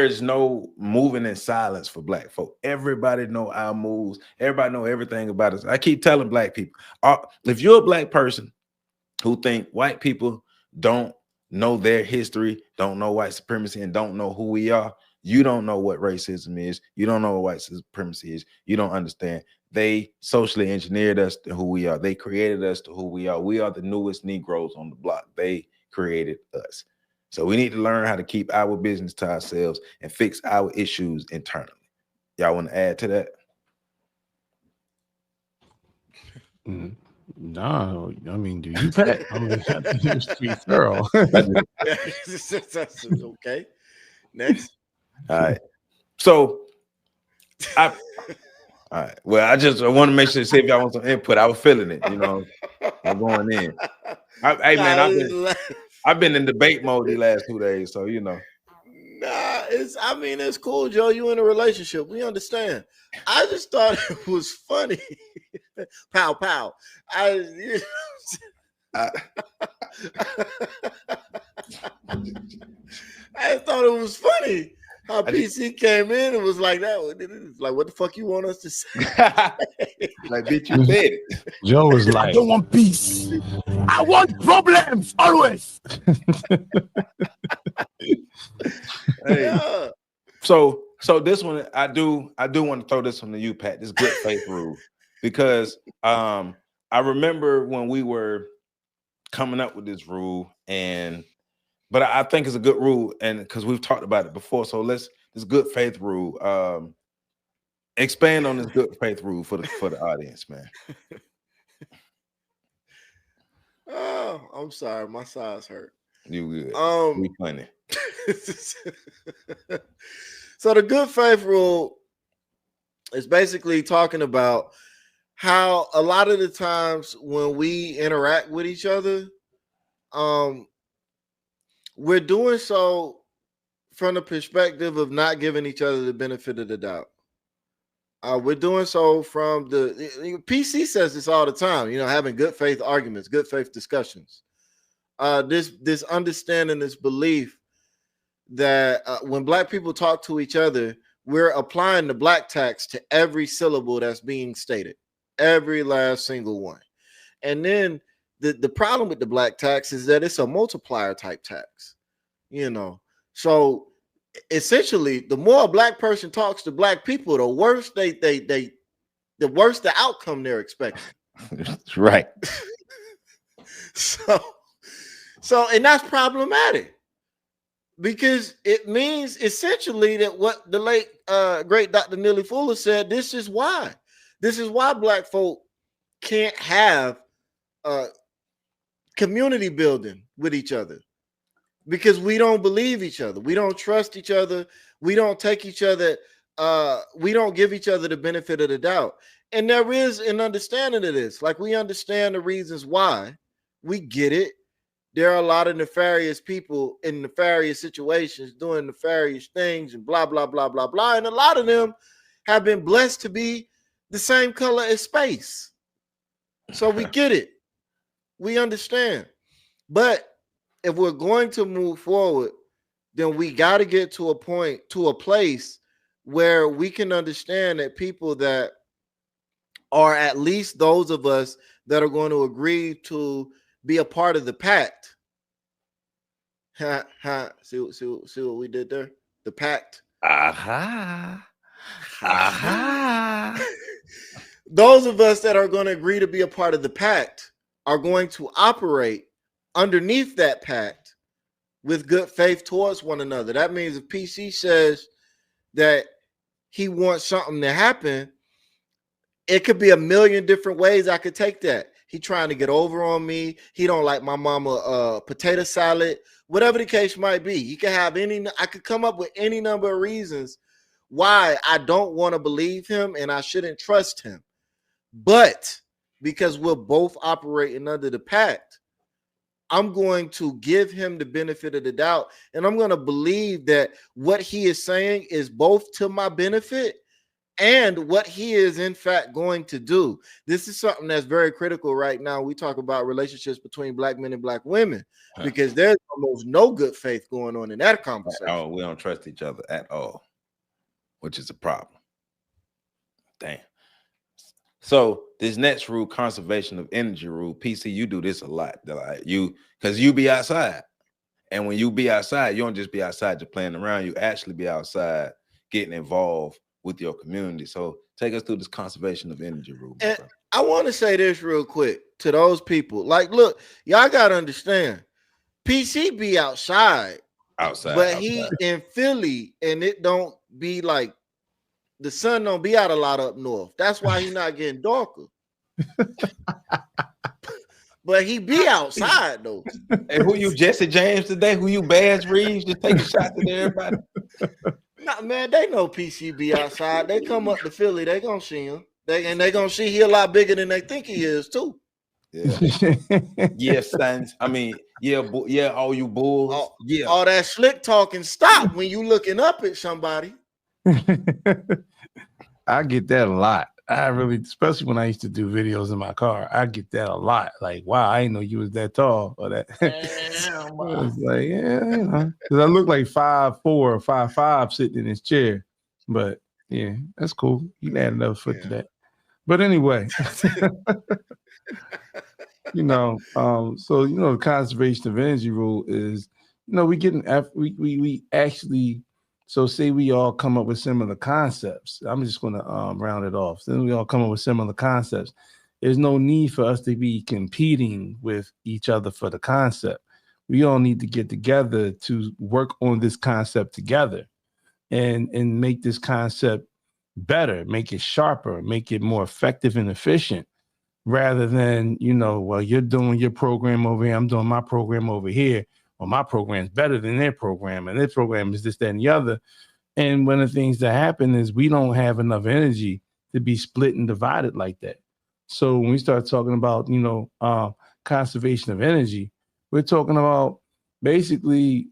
is no moving in silence for black folk. Everybody know our moves. Everybody know everything about us. I keep telling black people, if you're a black person who think white people don't know their history, don't know white supremacy, and don't know who we are, you don't know what racism is. You don't know what white supremacy is. You don't understand. They socially engineered us to who we are. They created us to who we are. We are the newest Negroes on the block. They created us. So we need to learn how to keep our business to ourselves and fix our issues internally. Y'all want to add to that? No, I mean, do you, Pat? I mean, I think it was pretty thorough. Okay. Next. All right. So, all right. Well, I want to make sure to see if y'all want some input. I was feeling it, I'm going in. Hey, man, I've been in debate mode the last 2 days, so Nah, it's cool, Joe. You in a relationship. We understand. I just thought it was funny. Pow pow. I thought it was funny how PC came in and was like that. Like, what the fuck you want us to say? Like, bitch, you said it. Joe was like, I don't want peace. I want problems always. Hey. Yeah. So this one, I do want to throw this one to you, Pat. This good faith rule, because I remember when we were coming up with this rule, but I think it's a good rule, and because we've talked about it before. So this good faith rule. Expand on this good faith rule for the audience, man. Oh, I'm sorry, my size hurt. You good? We funny. So the good faith rule is basically talking about how a lot of the times when we interact with each other, we're doing so from the perspective of not giving each other the benefit of the doubt. We're doing so from the PC says this all the time, having good faith arguments, good faith discussions. This understanding, this belief that when black people talk to each other, we're applying the black tax to every syllable that's being stated, every last single one. And then the problem with the black tax is that it's a multiplier type tax, So essentially, the more a black person talks to black people, the worse the worse the outcome they're expecting. That's right. So and that's problematic, because it means essentially that what the late great Dr. Neely Fuller said, this is why black folk can't have community building with each other, because we don't believe each other, we don't trust each other, we don't take each other, we don't give each other the benefit of the doubt. And there is an understanding of this. Like, we understand the reasons why, we get it. There are a lot of nefarious people in nefarious situations doing nefarious things and blah, blah, blah, blah, blah. And a lot of them have been blessed to be the same color as space. So we get it. We understand. But if we're going to move forward, then we got to get to a place where we can understand that people that are at least those of us that are going to agree to be a part of the pact. See what we did there? The pact. Aha. Those of us that are going to agree to be a part of the pact are going to operate underneath that pact with good faith towards one another. That means if PC says that he wants something to happen, it could be a million different ways I could take that. He trying to get over on me. He don't like my mama potato salad. Whatever the case might be, he could have I could come up with any number of reasons why I don't want to believe him and I shouldn't trust him. But because we're both operating under the pact, I'm going to give him the benefit of the doubt, and I'm going to believe that what he is saying is both to my benefit and what he is in fact going to do. This is something that's very critical right now. We talk about relationships between black men and black women because there's almost no good faith going on in that conversation. Oh, we don't trust each other at all, which is a problem. Damn. So this next rule, conservation of energy rule, PC, you do this a lot. Like because you be outside, and when you be outside, you don't just be outside just playing around. You actually be outside getting involved with your community. So take us through this conservation of energy rule. And I want to say this real quick to those people. Like, look, y'all gotta understand, PC be outside, but he in Philly, and it don't be like the sun don't be out a lot up north. That's why he's not getting darker. But he be outside though. Hey, who you, Jesse James today? Who you, Bass Reeves? Just take a shot to everybody. Nah, man, they know PC be outside. They come up to Philly, they gonna see him. They gonna see he a lot bigger than they think he is too. Yeah, yeah, sons. I mean, yeah, all you bulls. All that slick talking stop when you looking up at somebody. I get that a lot. I really, especially when I used to do videos in my car, I get that a lot. Like, wow, I didn't know you was that tall or that. I was like, yeah, you know, because I look like 5'4" or 5'5" sitting in his chair. But yeah, that's cool. You can add another foot to that. But anyway, you know, so you know, the conservation of energy rule is, you know, we actually. So say we all come up with similar concepts. I'm just going to round it off. Then we all come up with similar concepts. There's no need for us to be competing with each other for the concept. We all need to get together to work on this concept together and make this concept better, make it sharper, make it more effective and efficient, rather than, you know, well, you're doing your program over here, I'm doing my program over here. Well, my program is better than their program, and their program is this, that, and the other. And one of the things that happen is we don't have enough energy to be split and divided like that. So when we start talking about, you know, conservation of energy, we're talking about basically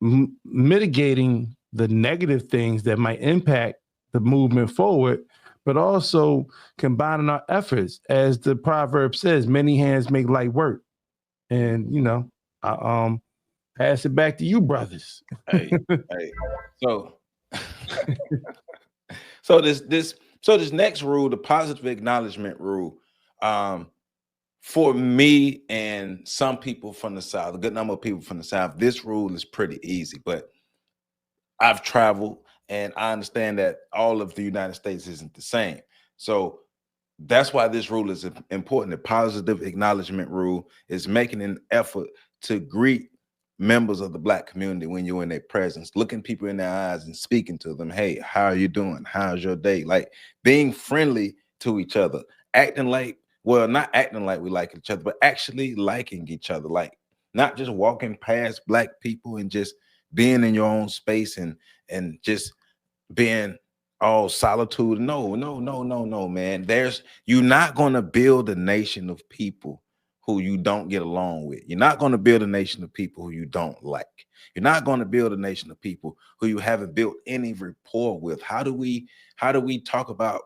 mitigating the negative things that might impact the movement forward, but also combining our efforts. As the proverb says, many hands make light work. And, you know, pass it back to you, brothers. Hey. So this next rule, the positive acknowledgement rule, for me and some people from the South, a good number of people from the South, this rule is pretty easy. But I've traveled and I understand that all of the United States isn't the same. So that's why this rule is important. The positive acknowledgement rule is making an effort to greet members of the Black community when you're in their presence, looking people in their eyes and speaking to them. Hey, how are you doing? How's your day? Like being friendly to each other, acting like, well, not acting like we like each other, but actually liking each other. Like not just walking past Black people and just being in your own space and just being all solitude. No, man. You're not going to build a nation of people who you don't get along with. You're not going to build a nation of people who you don't like. You're not going to build a nation of people who you haven't built any rapport with. How do we talk about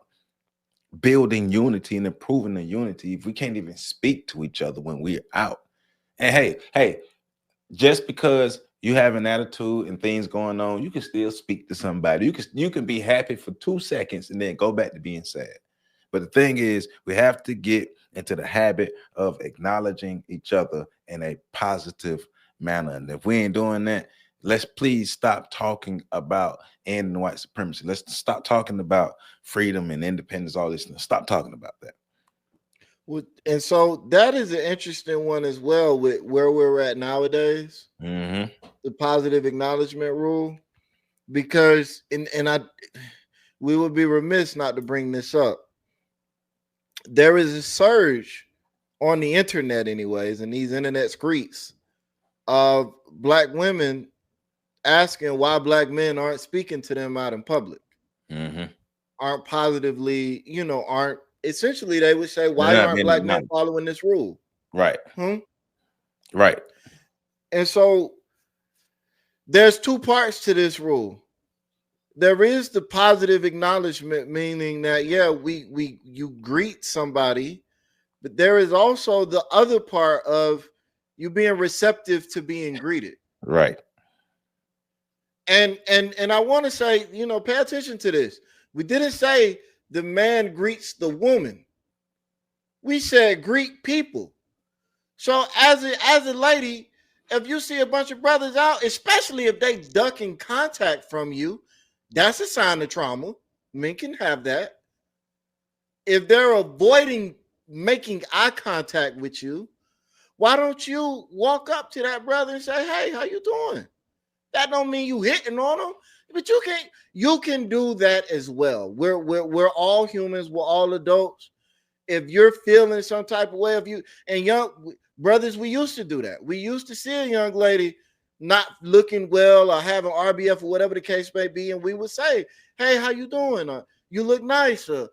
building unity and improving the unity if we can't even speak to each other when we're out? And hey, just because you have an attitude and things going on, you can still speak to somebody. You can be happy for 2 seconds and then go back to being sad. But the thing is, we have to get into the habit of acknowledging each other in a positive manner. And if we ain't doing that, let's please stop talking about ending white supremacy. Let's stop talking about freedom and independence, all this. Stop talking about that. Well, and so that is an interesting one as well with where we're at nowadays. The positive acknowledgement rule, because we would be remiss not to bring this up. There is a surge on the internet, anyways, and these internet streets of Black women asking why Black men aren't speaking to them out in public. aren't positively, aren't essentially, they would say, why They're not aren't being black men acknowledged. following this rule? Right. Hmm? Right. And so there's two parts to this rule. There is the positive acknowledgement, meaning that you greet somebody, but there is also the other part of you being receptive to being greeted. Right. And I want to say, pay attention to this. We didn't say the man greets the woman. We said greet people. So as a lady, if you see a bunch of brothers out, especially if they ducking contact from you, that's a sign of trauma. Men can have that. If they're avoiding making eye contact with you, why don't you walk up to that brother and say, hey, how you doing? That don't mean you hitting on them, but you can do that as well. We're all humans, we're all adults. If you're feeling some type of way of you, and young brothers, we used to do that. We used to see a young lady not looking well or having RBF or whatever the case may be, and we would say, hey, how you doing? You look nice. You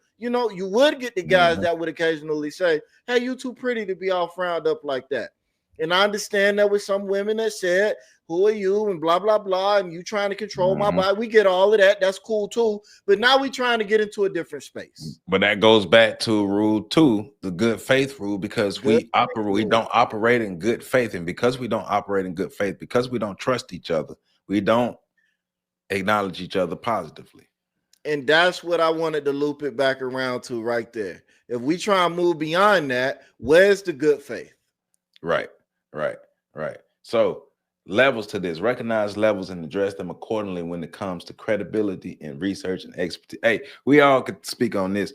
would get the guys that would occasionally say, hey, you too pretty to be all frowned up like that. And I understand there was some women that said, who are you? And blah, blah, blah. And you trying to control my body. We get all of that. That's cool too. But now we trying to get into a different space. But that goes back to rule 2, the good faith rule, because we don't operate in good faith. And because we don't operate in good faith, because we don't trust each other, we don't acknowledge each other positively. And that's what I wanted to loop it back around to right there. If we try and move beyond that, where's the good faith? Right. So levels to this, recognize levels and address them accordingly when it comes to credibility and research and expertise. Hey, we all could speak on this.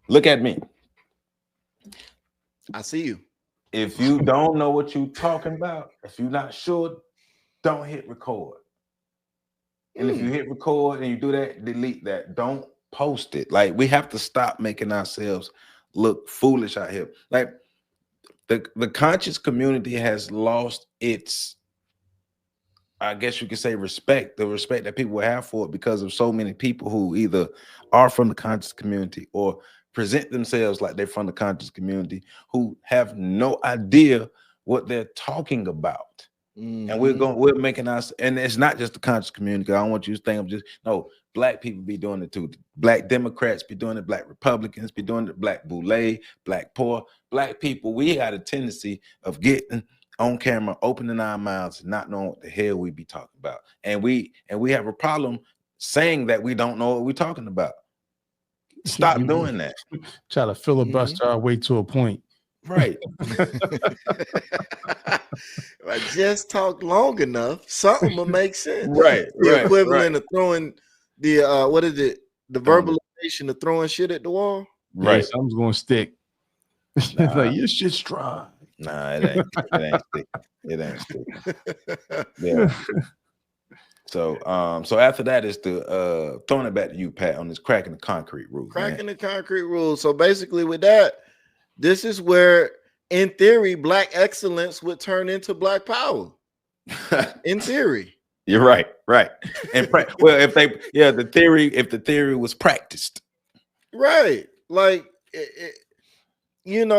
Look at me. I see you. If you don't know what you're talking about, if you're not sure, don't hit record. And if you hit record and you do that, delete that. Don't post it. Like, we have to stop making ourselves look foolish out here. Like, the conscious community has lost its, I guess you could say, respect, the respect that people have for it, because of so many people who either are from the conscious community or present themselves like they're from the conscious community, who have no idea what they're talking about. And we're making us, and it's not just the conscious community. I don't want you to think no, black people be doing it too. Black Democrats be doing it, black Republicans be doing it, black boule, black poor, black people. We had a tendency of getting on camera, opening our mouths, and not knowing what the hell we be talking about. And we have a problem saying that we don't know what we're talking about. Stop doing that. Try to filibuster our way to a point. Right. I just talk long enough, something will make sense. Right. The equivalent of throwing the what is it? The verbalization of throwing shit at the wall. Right. Yeah, something's gonna stick. Like, your shit's dry. Nah, it ain't stick. It ain't stick. Yeah. So after that is the throwing it back to you, Pat, on this cracking the concrete rule. Cracking the concrete rule. So basically with that, this is where, in theory, black excellence would turn into black power. In theory. You're right. And if the theory was practiced. Right. Like, and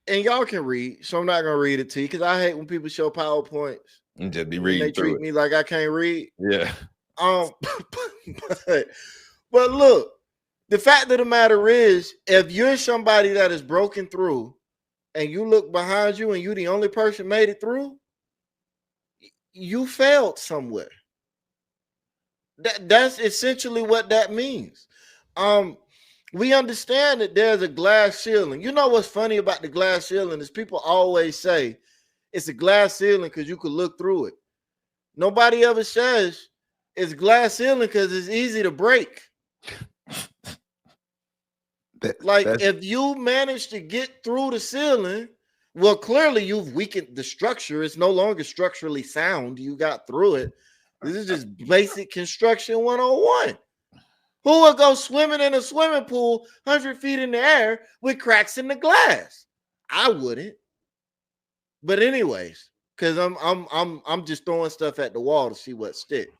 y'all can read, so I'm not going to read it to you, because I hate when people show PowerPoints. And just be reading they treat me like I can't read. Yeah. But look, the fact of the matter is, if you're somebody that is broken through and you look behind you and you're the only person made it through, you failed somewhere. That's essentially what that means. We understand that there's a glass ceiling. You know what's funny about the glass ceiling is people always say it's a glass ceiling because you could look through it. Nobody ever says it's glass ceiling because it's easy to break. If you manage to get through the ceiling, well, clearly you've weakened the structure. It's no longer structurally sound. You got through it. This is just basic construction 101. Who would go swimming in a swimming pool 100 feet in the air with cracks in the glass? I wouldn't. But anyways, because I'm just throwing stuff at the wall to see what sticks.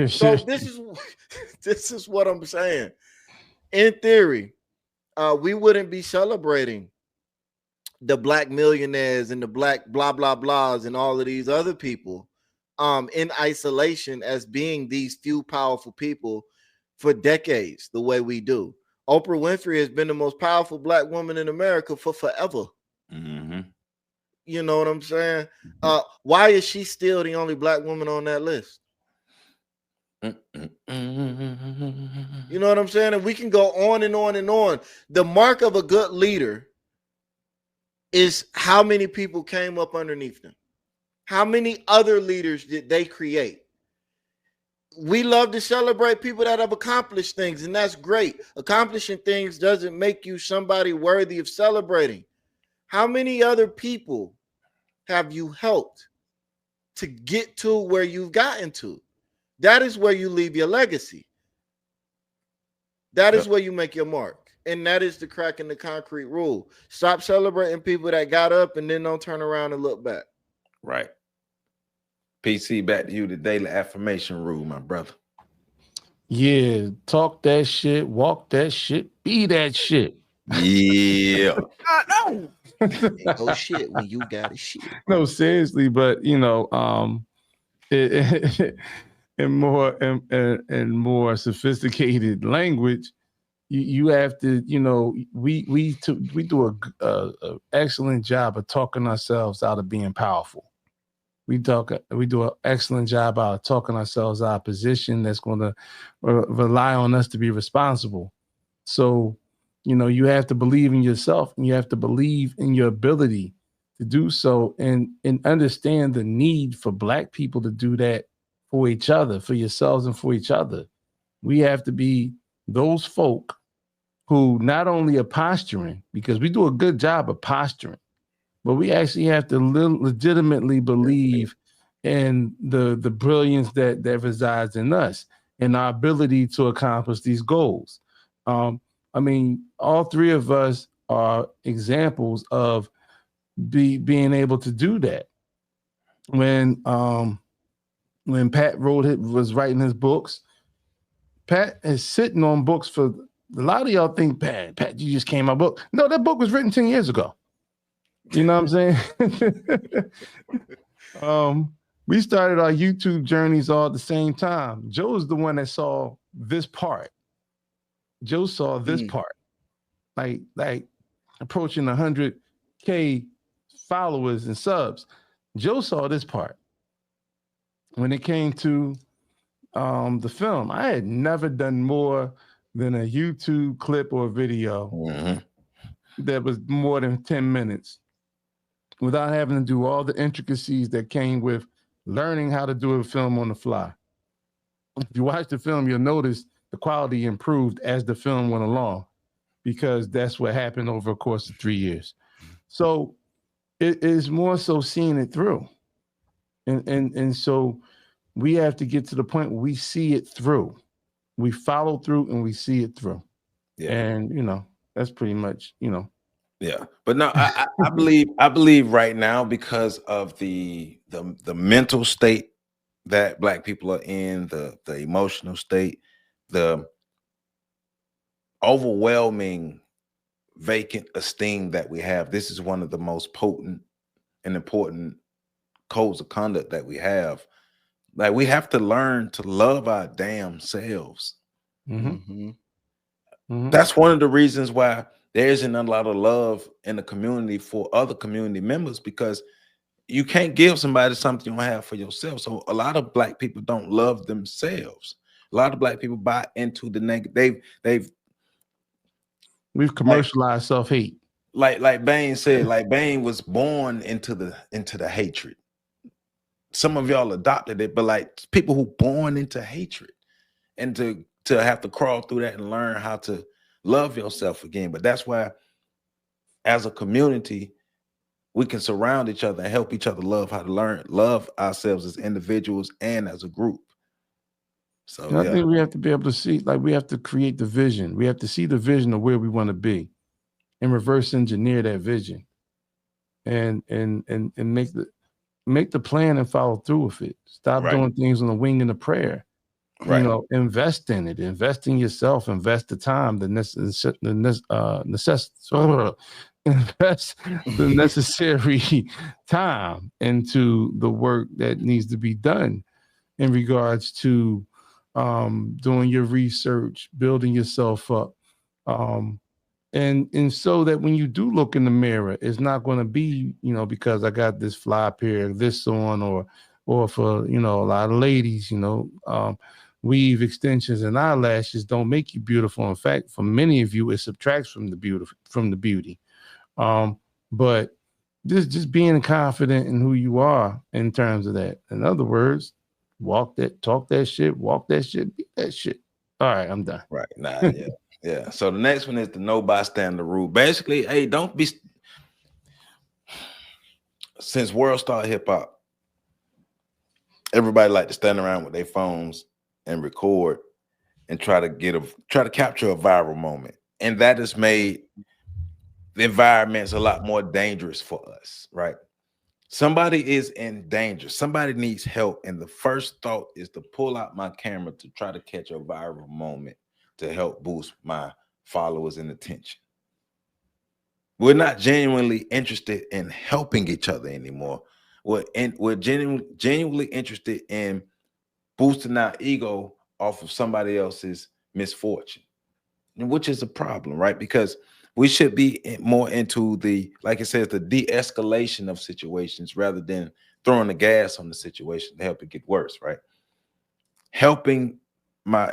So this is what I'm saying. In theory, we wouldn't be celebrating the black millionaires and the black blah blah blahs and all of these other people in isolation as being these few powerful people for decades the way we do. Oprah Winfrey has been the most powerful black woman in America for forever. Mm-hmm. You know what I'm saying? Why is she still the only black woman on that list? You know what I'm saying? And we can go on and on and on. The mark of a good leader is how many people came up underneath them. How many other leaders did they create? We love to celebrate people that have accomplished things, and that's great. Accomplishing things doesn't make you somebody worthy of celebrating. How many other people have you helped to get to where you've gotten to? That is where you leave your legacy. That is where you make your mark. And that is the crack in the concrete rule. Stop celebrating people that got up and then don't turn around and look back. Right. PC, back to you, the daily affirmation rule, my brother. Yeah, talk that shit, walk that shit, be that shit. Yeah. No. Go shit when you got a shit. No, seriously, but you know, in more sophisticated language, you have to, you know, we do a excellent job of talking ourselves out of being powerful. We do an excellent job out of talking ourselves out of position that's going to rely on us to be responsible. So, you know, you have to believe in yourself and you have to believe in your ability to do so and understand the need for Black people to do that for each other, for yourselves and for each other. We have to be those folk who not only are posturing, because we do a good job of posturing, but we actually have to legitimately believe in the brilliance that resides in us and our ability to accomplish these goals. I mean, all three of us are examples of being able to do that. When Pat was writing his books, Pat is sitting on books for a lot of y'all think, Pat, you just came out book. No, that book was written 10 years ago. You know what I'm saying? We started our YouTube journeys all at the same time. Joe's the one that saw this part. Joe saw this part, like approaching 100K followers and subs. Joe saw this part. When it came to the film, I had never done more than a YouTube clip or video that was more than 10 minutes without having to do all the intricacies that came with learning how to do a film on the fly. If you watch the film, you'll notice the quality improved as the film went along, because that's what happened over a course of 3 years. So it is more so seeing it through. And so we have to get to the point where we see it through. We follow through and we see it through. Yeah. And, you know, that's pretty much, you know. Yeah. But no, I believe right now, because of the mental state that Black people are in, the emotional state, the overwhelming vacant esteem that we have, this is one of the most potent and important codes of conduct that we have. Like, we have to learn to love our damn selves. That's one of the reasons why there isn't a lot of love in the community for other community members, because you can't give somebody something you don't have for yourself. So a lot of Black people don't love themselves. A lot of Black people buy into the negative. We've commercialized self-hate. Like Bane said, like Bane was born into the hatred. Some of y'all adopted it, but like people who born into hatred, and to have to crawl through that and learn how to love yourself again. But that's why, as a community, we can surround each other and help each other love how to love ourselves as individuals and as a group. So I think we have to be able to see, like, we have to create the vision. We have to see the vision of where we want to be and reverse engineer that vision and make the plan and follow through with it. Stop doing things on the wing and a prayer You know, invest in it, invest in yourself, invest the time, invest the necessary time into the work that needs to be done in regards to doing your research, building yourself up. And so that when you do look in the mirror, it's not going to be, you know, because I got this fly pair, this on, or for, you know, a lot of ladies, you know, weave extensions and eyelashes don't make you beautiful. In fact, for many of you, it subtracts from the beauty. But just being confident in who you are in terms of that. In other words, walk that, talk that shit, walk that shit, be that shit. All right, I'm done. Right. Nah, yeah. So the next one is the no bystander rule. Basically, hey, don't be. Since World Star Hip Hop, everybody like to stand around with their phones and record and try to capture a viral moment, and that has made the environments a lot more dangerous for us. Right? Somebody is in danger. Somebody needs help, and the first thought is to pull out my camera to try to catch a viral moment to help boost my followers and attention. We're not genuinely interested in helping each other anymore. We're genuinely interested in boosting our ego off of somebody else's misfortune, which is a problem, right? Because we should be more into the, like it says, the de-escalation of situations rather than throwing the gas on the situation to help it get worse, right? Helping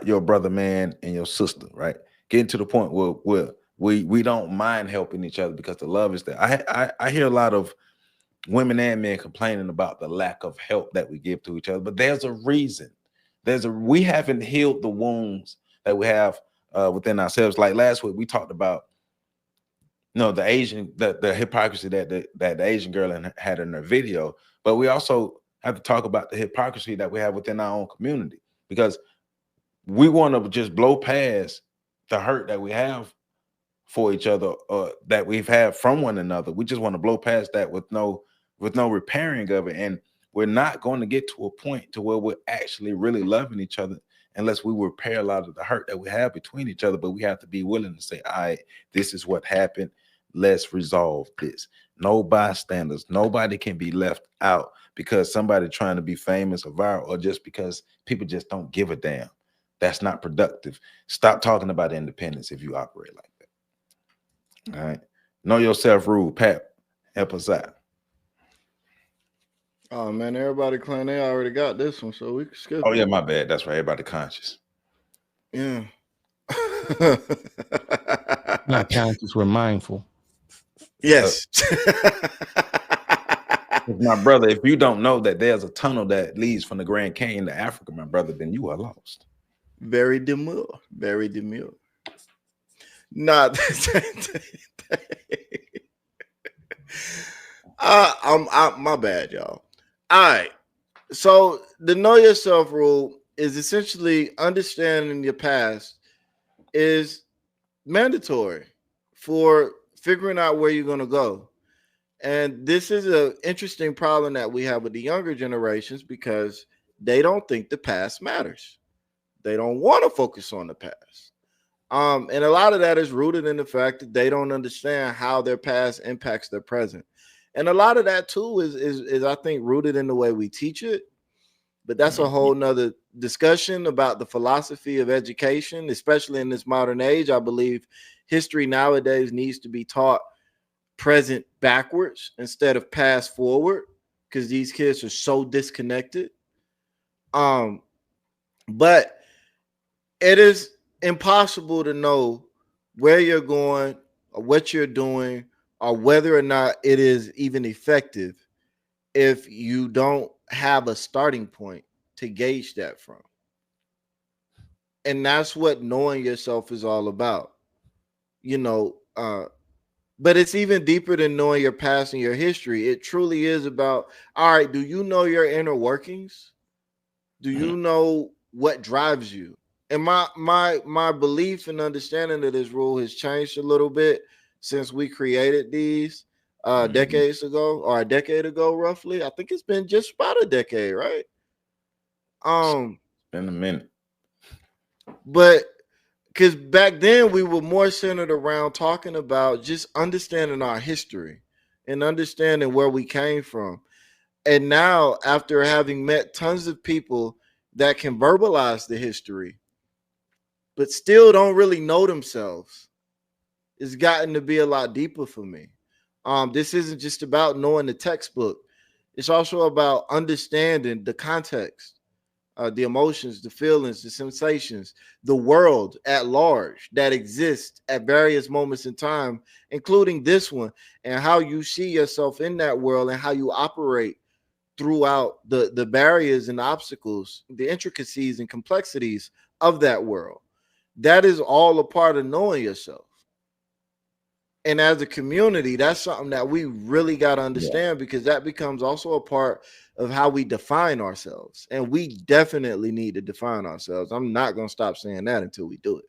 your brother, man, and your sister, right? Getting to the point where we don't mind helping each other because the love is there. I hear a lot of women and men complaining about the lack of help that we give to each other, but there's a reason. We haven't healed the wounds that we have within ourselves. Like last week, we talked about, you know, the hypocrisy that the Asian girl had in her video, but we also have to talk about the hypocrisy that we have within our own community, because we want to just blow past the hurt that we have for each other, that we've had from one another. We just want to blow past that with no repairing of it. And we're not going to get to a point to where we're actually really loving each other unless we repair a lot of the hurt that we have between each other. But we have to be willing to say, all right, this is what happened. Let's resolve this. No bystanders. Nobody can be left out because somebody trying to be famous or viral, or just because people just don't give a damn. That's not productive. Stop talking about independence if you operate like that. All right. Know yourself rule. Pat, help us out. Oh man, everybody claim they already got this one, so we can skip. Oh yeah, my bad. That's right. Everybody conscious. Yeah. Not conscious, we're mindful. Yes. My brother, if you don't know that there's a tunnel that leads from the Grand Canyon to Africa, my brother, then you are lost. Very demure. Very demure. Not my bad, y'all. All right. So the know yourself rule is essentially understanding your past is mandatory for figuring out where you're going to go. And this is an interesting problem that we have with the younger generations because they don't think the past matters. They don't want to focus on the past. And a lot of that is rooted in the fact that they don't understand how their past impacts their present. And a lot of that too is I think rooted in the way we teach it. But that's a whole nother discussion about the philosophy of education, especially in this modern age. I believe history nowadays needs to be taught present backwards instead of past forward, because these kids are so disconnected. But it is impossible to know where you're going or what you're doing or whether or not it is even effective if you don't have a starting point to gauge that from. And that's what knowing yourself is all about. You know, but it's even deeper than knowing your past and your history. It truly is about, all right, do you know your inner workings? Do you know what drives you? And my belief and understanding of this rule has changed a little bit since we created these decades ago, or a decade ago, roughly. I think it's been just about a decade, right? It's been a minute. But because back then we were more centered around talking about just understanding our history and understanding where we came from. And now, after having met tons of people that can verbalize the history, but still don't really know themselves, it's gotten to be a lot deeper for me. This isn't just about knowing the textbook. It's also about understanding the context, the emotions, the feelings, the sensations, the world at large that exists at various moments in time, including this one, and how you see yourself in that world and how you operate throughout the barriers and obstacles, the intricacies and complexities of that world. That is all a part of knowing yourself. And as a community, that's something that we really got to understand, because that becomes also a part of how we define ourselves. And we definitely need to define ourselves. I'm not going to stop saying that until we do it.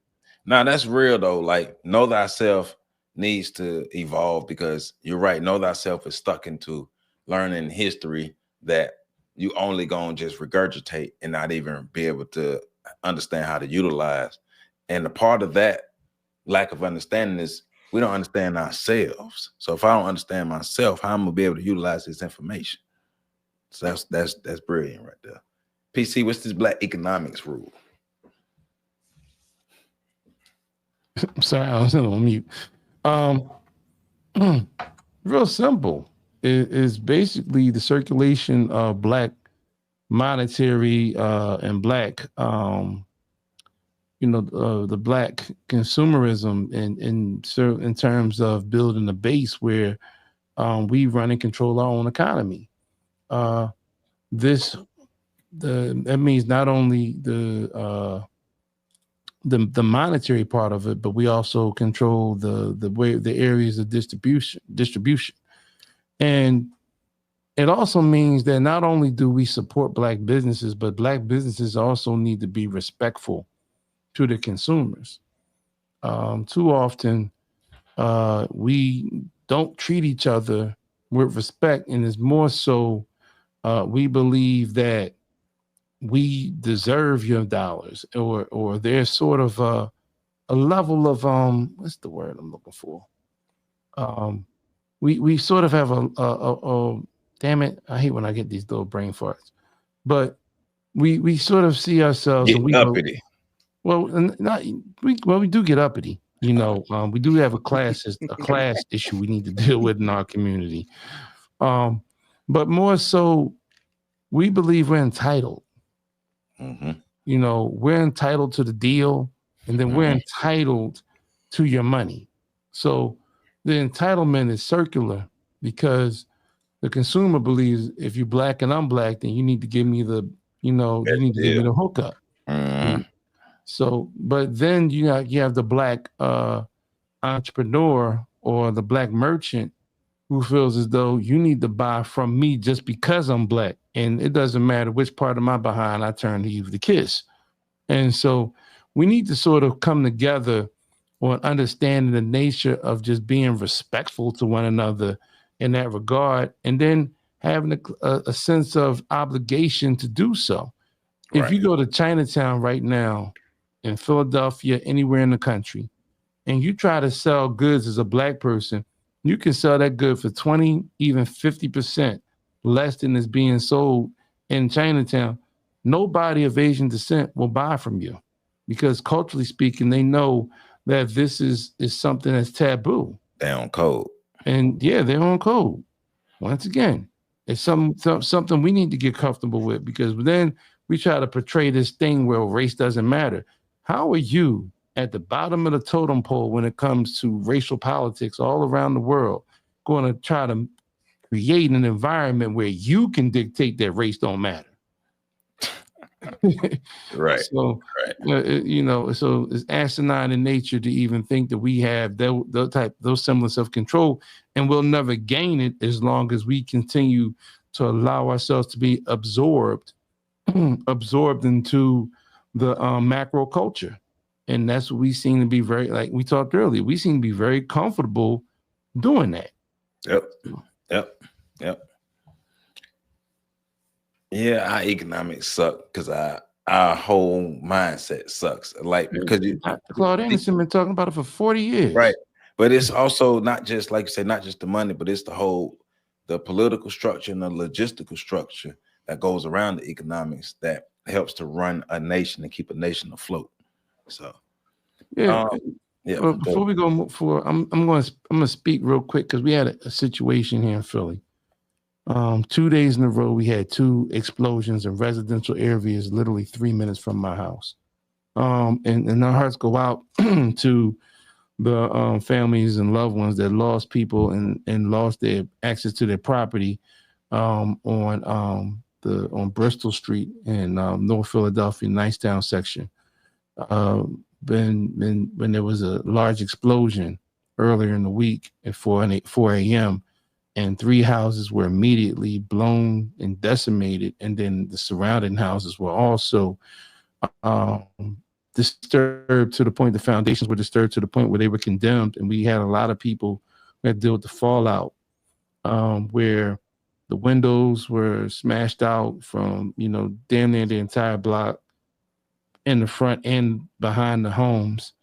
Now, that's real though. Like, know thyself needs to evolve, because you're right. Know thyself is stuck into learning history that you only gonna just regurgitate and not even be able to understand how to utilize. And a part of that lack of understanding is we don't understand ourselves. So if I don't understand myself, how am I gonna be able to utilize this information? So that's brilliant right there. PC, what's this black economics rule? I'm sorry, I was on mute. Real simple. It is basically the circulation of black monetary and black, the black consumerism in terms of building a base where we run and control our own economy. That means not only the monetary part of it, but we also control the areas of distribution. And it also means that not only do we support black businesses, but black businesses also need to be respectful to the consumers. Too often, we don't treat each other with respect, and it's more so we believe that we deserve your dollars, or there's sort of a level of what's the word I'm looking for? We sort of have a damn it, I hate when I get these little brain farts, but we sort of see ourselves Getting uppity. We do get uppity. We do have a class issue we need to deal with in our community. But more so, we believe we're entitled. Mm-hmm. We're entitled to the deal, and then we're entitled to your money. So the entitlement is circular, because the consumer believes if you're black and I'm black, then you need to give me the hookup. Mm-hmm. So, but then you have the black entrepreneur or the black merchant who feels as though you need to buy from me just because I'm black, and it doesn't matter which part of my behind I turn to you to kiss. And so we need to sort of come together on understanding the nature of just being respectful to one another in that regard, and then having a sense of obligation to do so. If you go to Chinatown right now, in Philadelphia, anywhere in the country, and you try to sell goods as a black person, you can sell that good for 20, even 50% less than is being sold in Chinatown. Nobody of Asian descent will buy from you, because culturally speaking, they know that this is something that's taboo. They're on code. And yeah, they're on code. Once again, it's something we need to get comfortable with, because then we try to portray this thing where race doesn't matter. How are you at the bottom of the totem pole when it comes to racial politics all around the world going to try to create an environment where you can dictate that race don't matter? Right. So, so it's asinine in nature to even think that we have those semblance of control, and we'll never gain it as long as we continue to allow ourselves to be absorbed into the macro culture. And that's what we seem to be very, like we talked earlier, we seem to be very comfortable doing that. Yep. Yeah, our economics suck because our whole mindset sucks. Like because Claude Anderson been talking about it for 40 years. Right. But it's also not just like you said, not just the money, but it's the political structure and the logistical structure that goes around the economics that helps to run a nation and keep a nation afloat. So yeah. Yeah. Well, before we go forward, I'm gonna speak real quick because we had a situation here in Philly. 2 days in a row, we had 2 explosions in residential areas, literally 3 minutes from my house. And our hearts go out to the families and loved ones that lost people and lost their access to their property on Bristol Street in North Philadelphia, Nicetown section. When there was a large explosion earlier in the week at 4 a.m. and 3 houses were immediately blown and decimated, and then the surrounding houses were also disturbed to the point, the foundations were disturbed to the point where they were condemned, and we had a lot of people who had to deal with the fallout, where the windows were smashed out from, damn near the entire block in the front and behind the homes,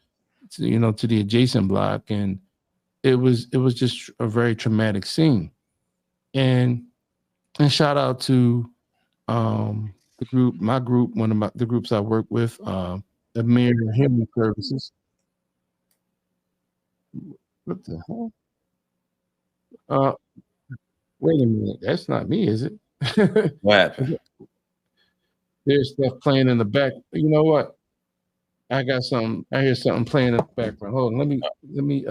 to the adjacent block. And it was just a very traumatic scene. And shout out to the group, my group, one of the groups I work with, the Mayor Healing Services. What the hell? Wait a minute, that's not me, is it? What happened? There's stuff playing in the back. You know what? I hear something playing in the background. Hold on, let me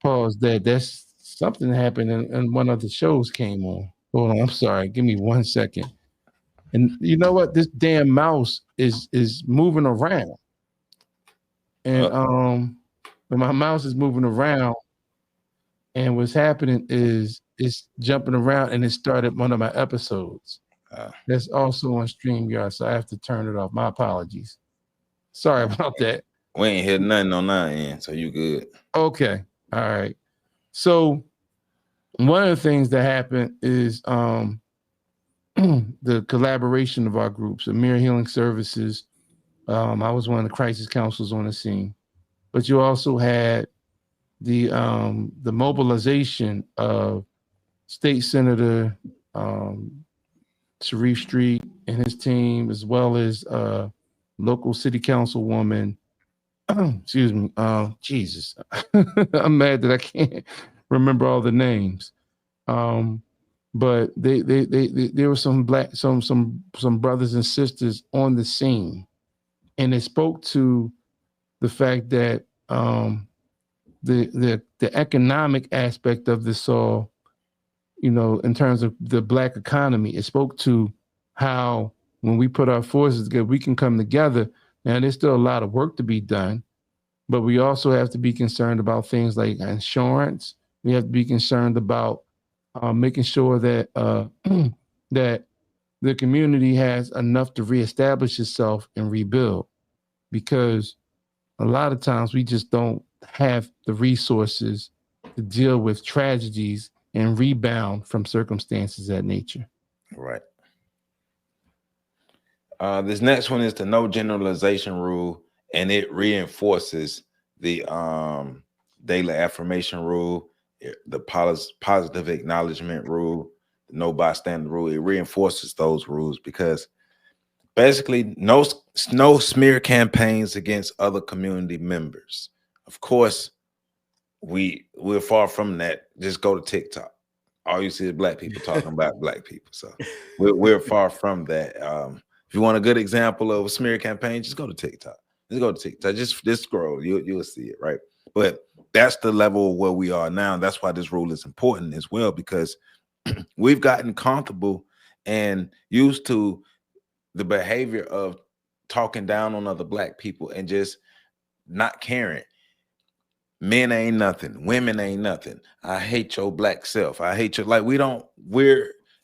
pause that. That's something happened and one of the shows came on. Hold on, I'm sorry. Give me 1 second. And you know what? This damn mouse is moving around. And when my mouse is moving around, and what's happening is it's jumping around, and it started one of my episodes. That's also on StreamYard, so I have to turn it off. My apologies. Sorry about that. We ain't hear nothing on our end, so you good. Okay. All right. So one of the things that happened is the collaboration of our groups, Amir Healing Services. I was one of the crisis counselors on the scene, but you also had the mobilization of State Senator Sharif Street and his team, as well as local city councilwoman. Excuse me. Jesus, I'm mad that I can't remember all the names. But there were some brothers and sisters on the scene, and it spoke to the fact that the economic aspect of this all, in terms of the Black economy, it spoke to how when we put our forces together, we can come together. Now, there's still a lot of work to be done, but we also have to be concerned about things like insurance. We have to be concerned about making sure that that the community has enough to reestablish itself and rebuild, because a lot of times we just don't have the resources to deal with tragedies and rebound from circumstances of that nature. Right. This next one is the no generalization rule, and it reinforces the daily affirmation rule, the positive acknowledgement rule, the no bystander rule. It reinforces those rules because basically no smear campaigns against other community members. Of course, we're far from that. Just go to TikTok. All you see is Black people talking about Black people. So we're far from that. If you want a good example of a smear campaign, just go to TikTok. Just scroll. You'll see it, right? But that's the level where we are now. That's why this rule is important as well, because we've gotten comfortable and used to the behavior of talking down on other Black people and just not caring. Men ain't nothing. Women ain't nothing. I hate your Black self. I hate your,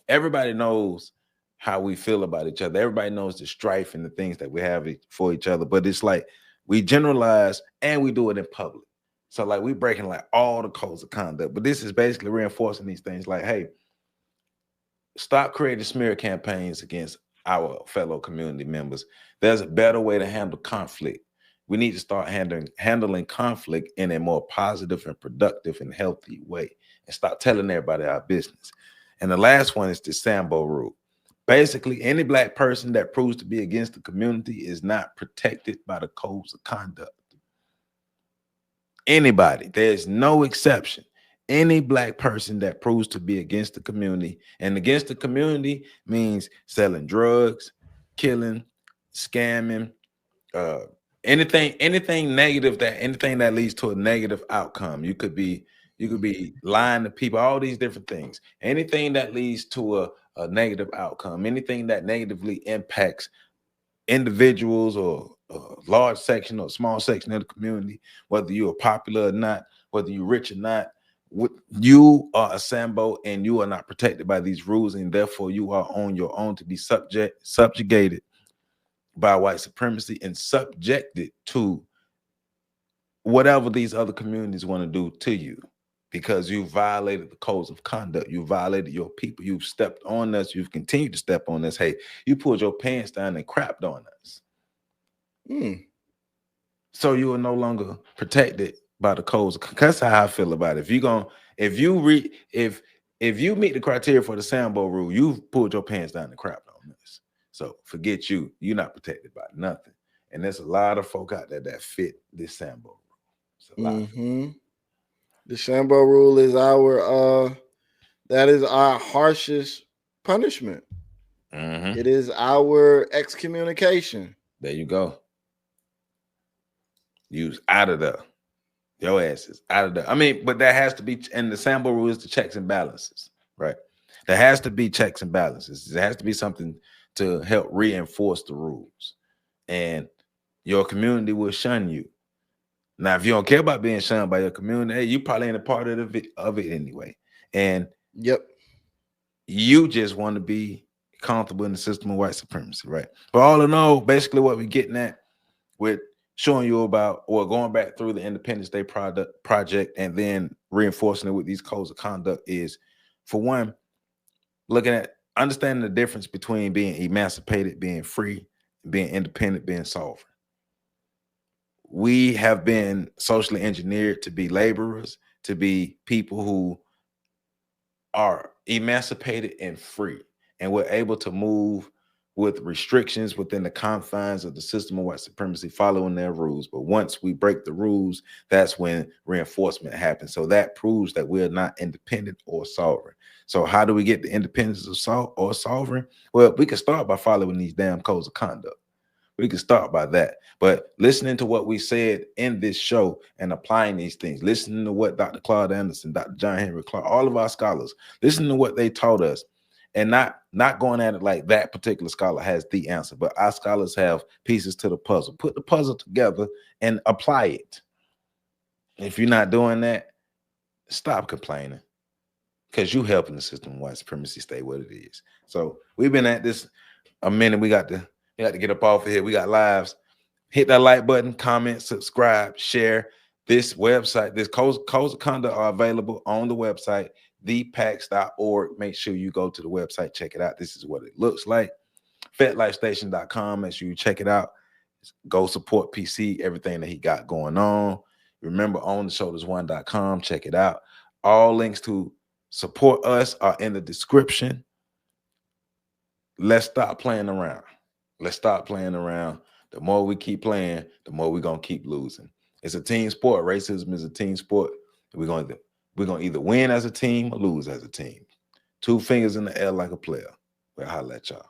everybody knows how we feel about each other. Everybody knows the strife and the things that we have for each other, but it's like we generalize and we do it in public. So like we breaking like all the codes of conduct, but this is basically reinforcing these things like, hey, stop creating smear campaigns against our fellow community members. There's a better way to handle conflict. We need to start handling conflict in a more positive and productive and healthy way, and stop telling everybody our business. And the last one is the Sambo rule. Basically, any black person that proves to be against the community is not protected by the codes of conduct. Anybody, there's no exception. Any black person that proves to be against the community, and against the community means selling drugs, killing, scamming, anything negative, anything that leads to a negative outcome. You could be lying to people, all these different things. Anything that leads to a negative outcome, anything that negatively impacts individuals or a large section or small section of the community, whether you are popular or not, whether you're rich or not, you are a Sambo and you are not protected by these rules, and therefore you are on your own to be subjugated by white supremacy and subjected to whatever these other communities want to do to you, because you violated the codes of conduct. You violated your people. You've stepped on us. You've continued to step on us. Hey, you pulled your pants down and crapped on us. So you are no longer protected by the codes. That's how I feel about it. If you meet the criteria for the Sambo rule, you've pulled your pants down and crapped on us. So forget you. You're not protected by nothing. And there's a lot of folk out there that fit this Sambo rule. The Sambo rule is our harshest punishment. It is our excommunication. There you go. You's out of there. Your ass is out of there. I mean, but that has to be, and the Sambo rule is the checks and balances, right? There has to be checks and balances. There has to be something to help reinforce the rules. And your community will shun you. Now, if you don't care about being shunned by your community, hey, you probably ain't a part of it anyway. And you just want to be comfortable in the system of white supremacy, right? But all in all, basically what we're getting at with showing you about, or going back through the Independence Day project and then reinforcing it with these codes of conduct is, for one, looking at understanding the difference between being emancipated, being free, being independent, being sovereign. We have been socially engineered to be laborers, to be people who are emancipated and free, and we're able to move with restrictions within the confines of the system of white supremacy, following their rules. But once we break the rules, that's when reinforcement happens. So that proves that we're not independent or sovereign. So how do we get the independence of sovereign? Well, we can start by following these damn codes of conduct. We can start by that. But listening to what we said in this show and applying these things, listening to what Dr. Claude Anderson, Dr. John Henry Clark, all of our scholars, listening to what they taught us, and not going at it like that particular scholar has the answer, but our scholars have pieces to the puzzle. Put the puzzle together and apply it. If you're not doing that, stop complaining, because you helping the system of white supremacy stay what it is. So we've been at this a minute. We got to get up off of here. We got lives. Hit that like button, comment, subscribe, share. This website, this codes of conduct are available on the website, thepax.org. Make sure you go to the website, check it out. This is what it looks like. FedLifeStation.com. Make sure you check it out. Go support PC, everything that he got going on. Remember, ontheshoulders1.com. Check it out. All links to support us are in the description. Let's stop playing around. Let's stop playing around. The more we keep playing, the more we're going to keep losing. It's a team sport. Racism is a team sport. We're going to either win as a team or lose as a team. 2 fingers in the air like a player. We'll holler at y'all.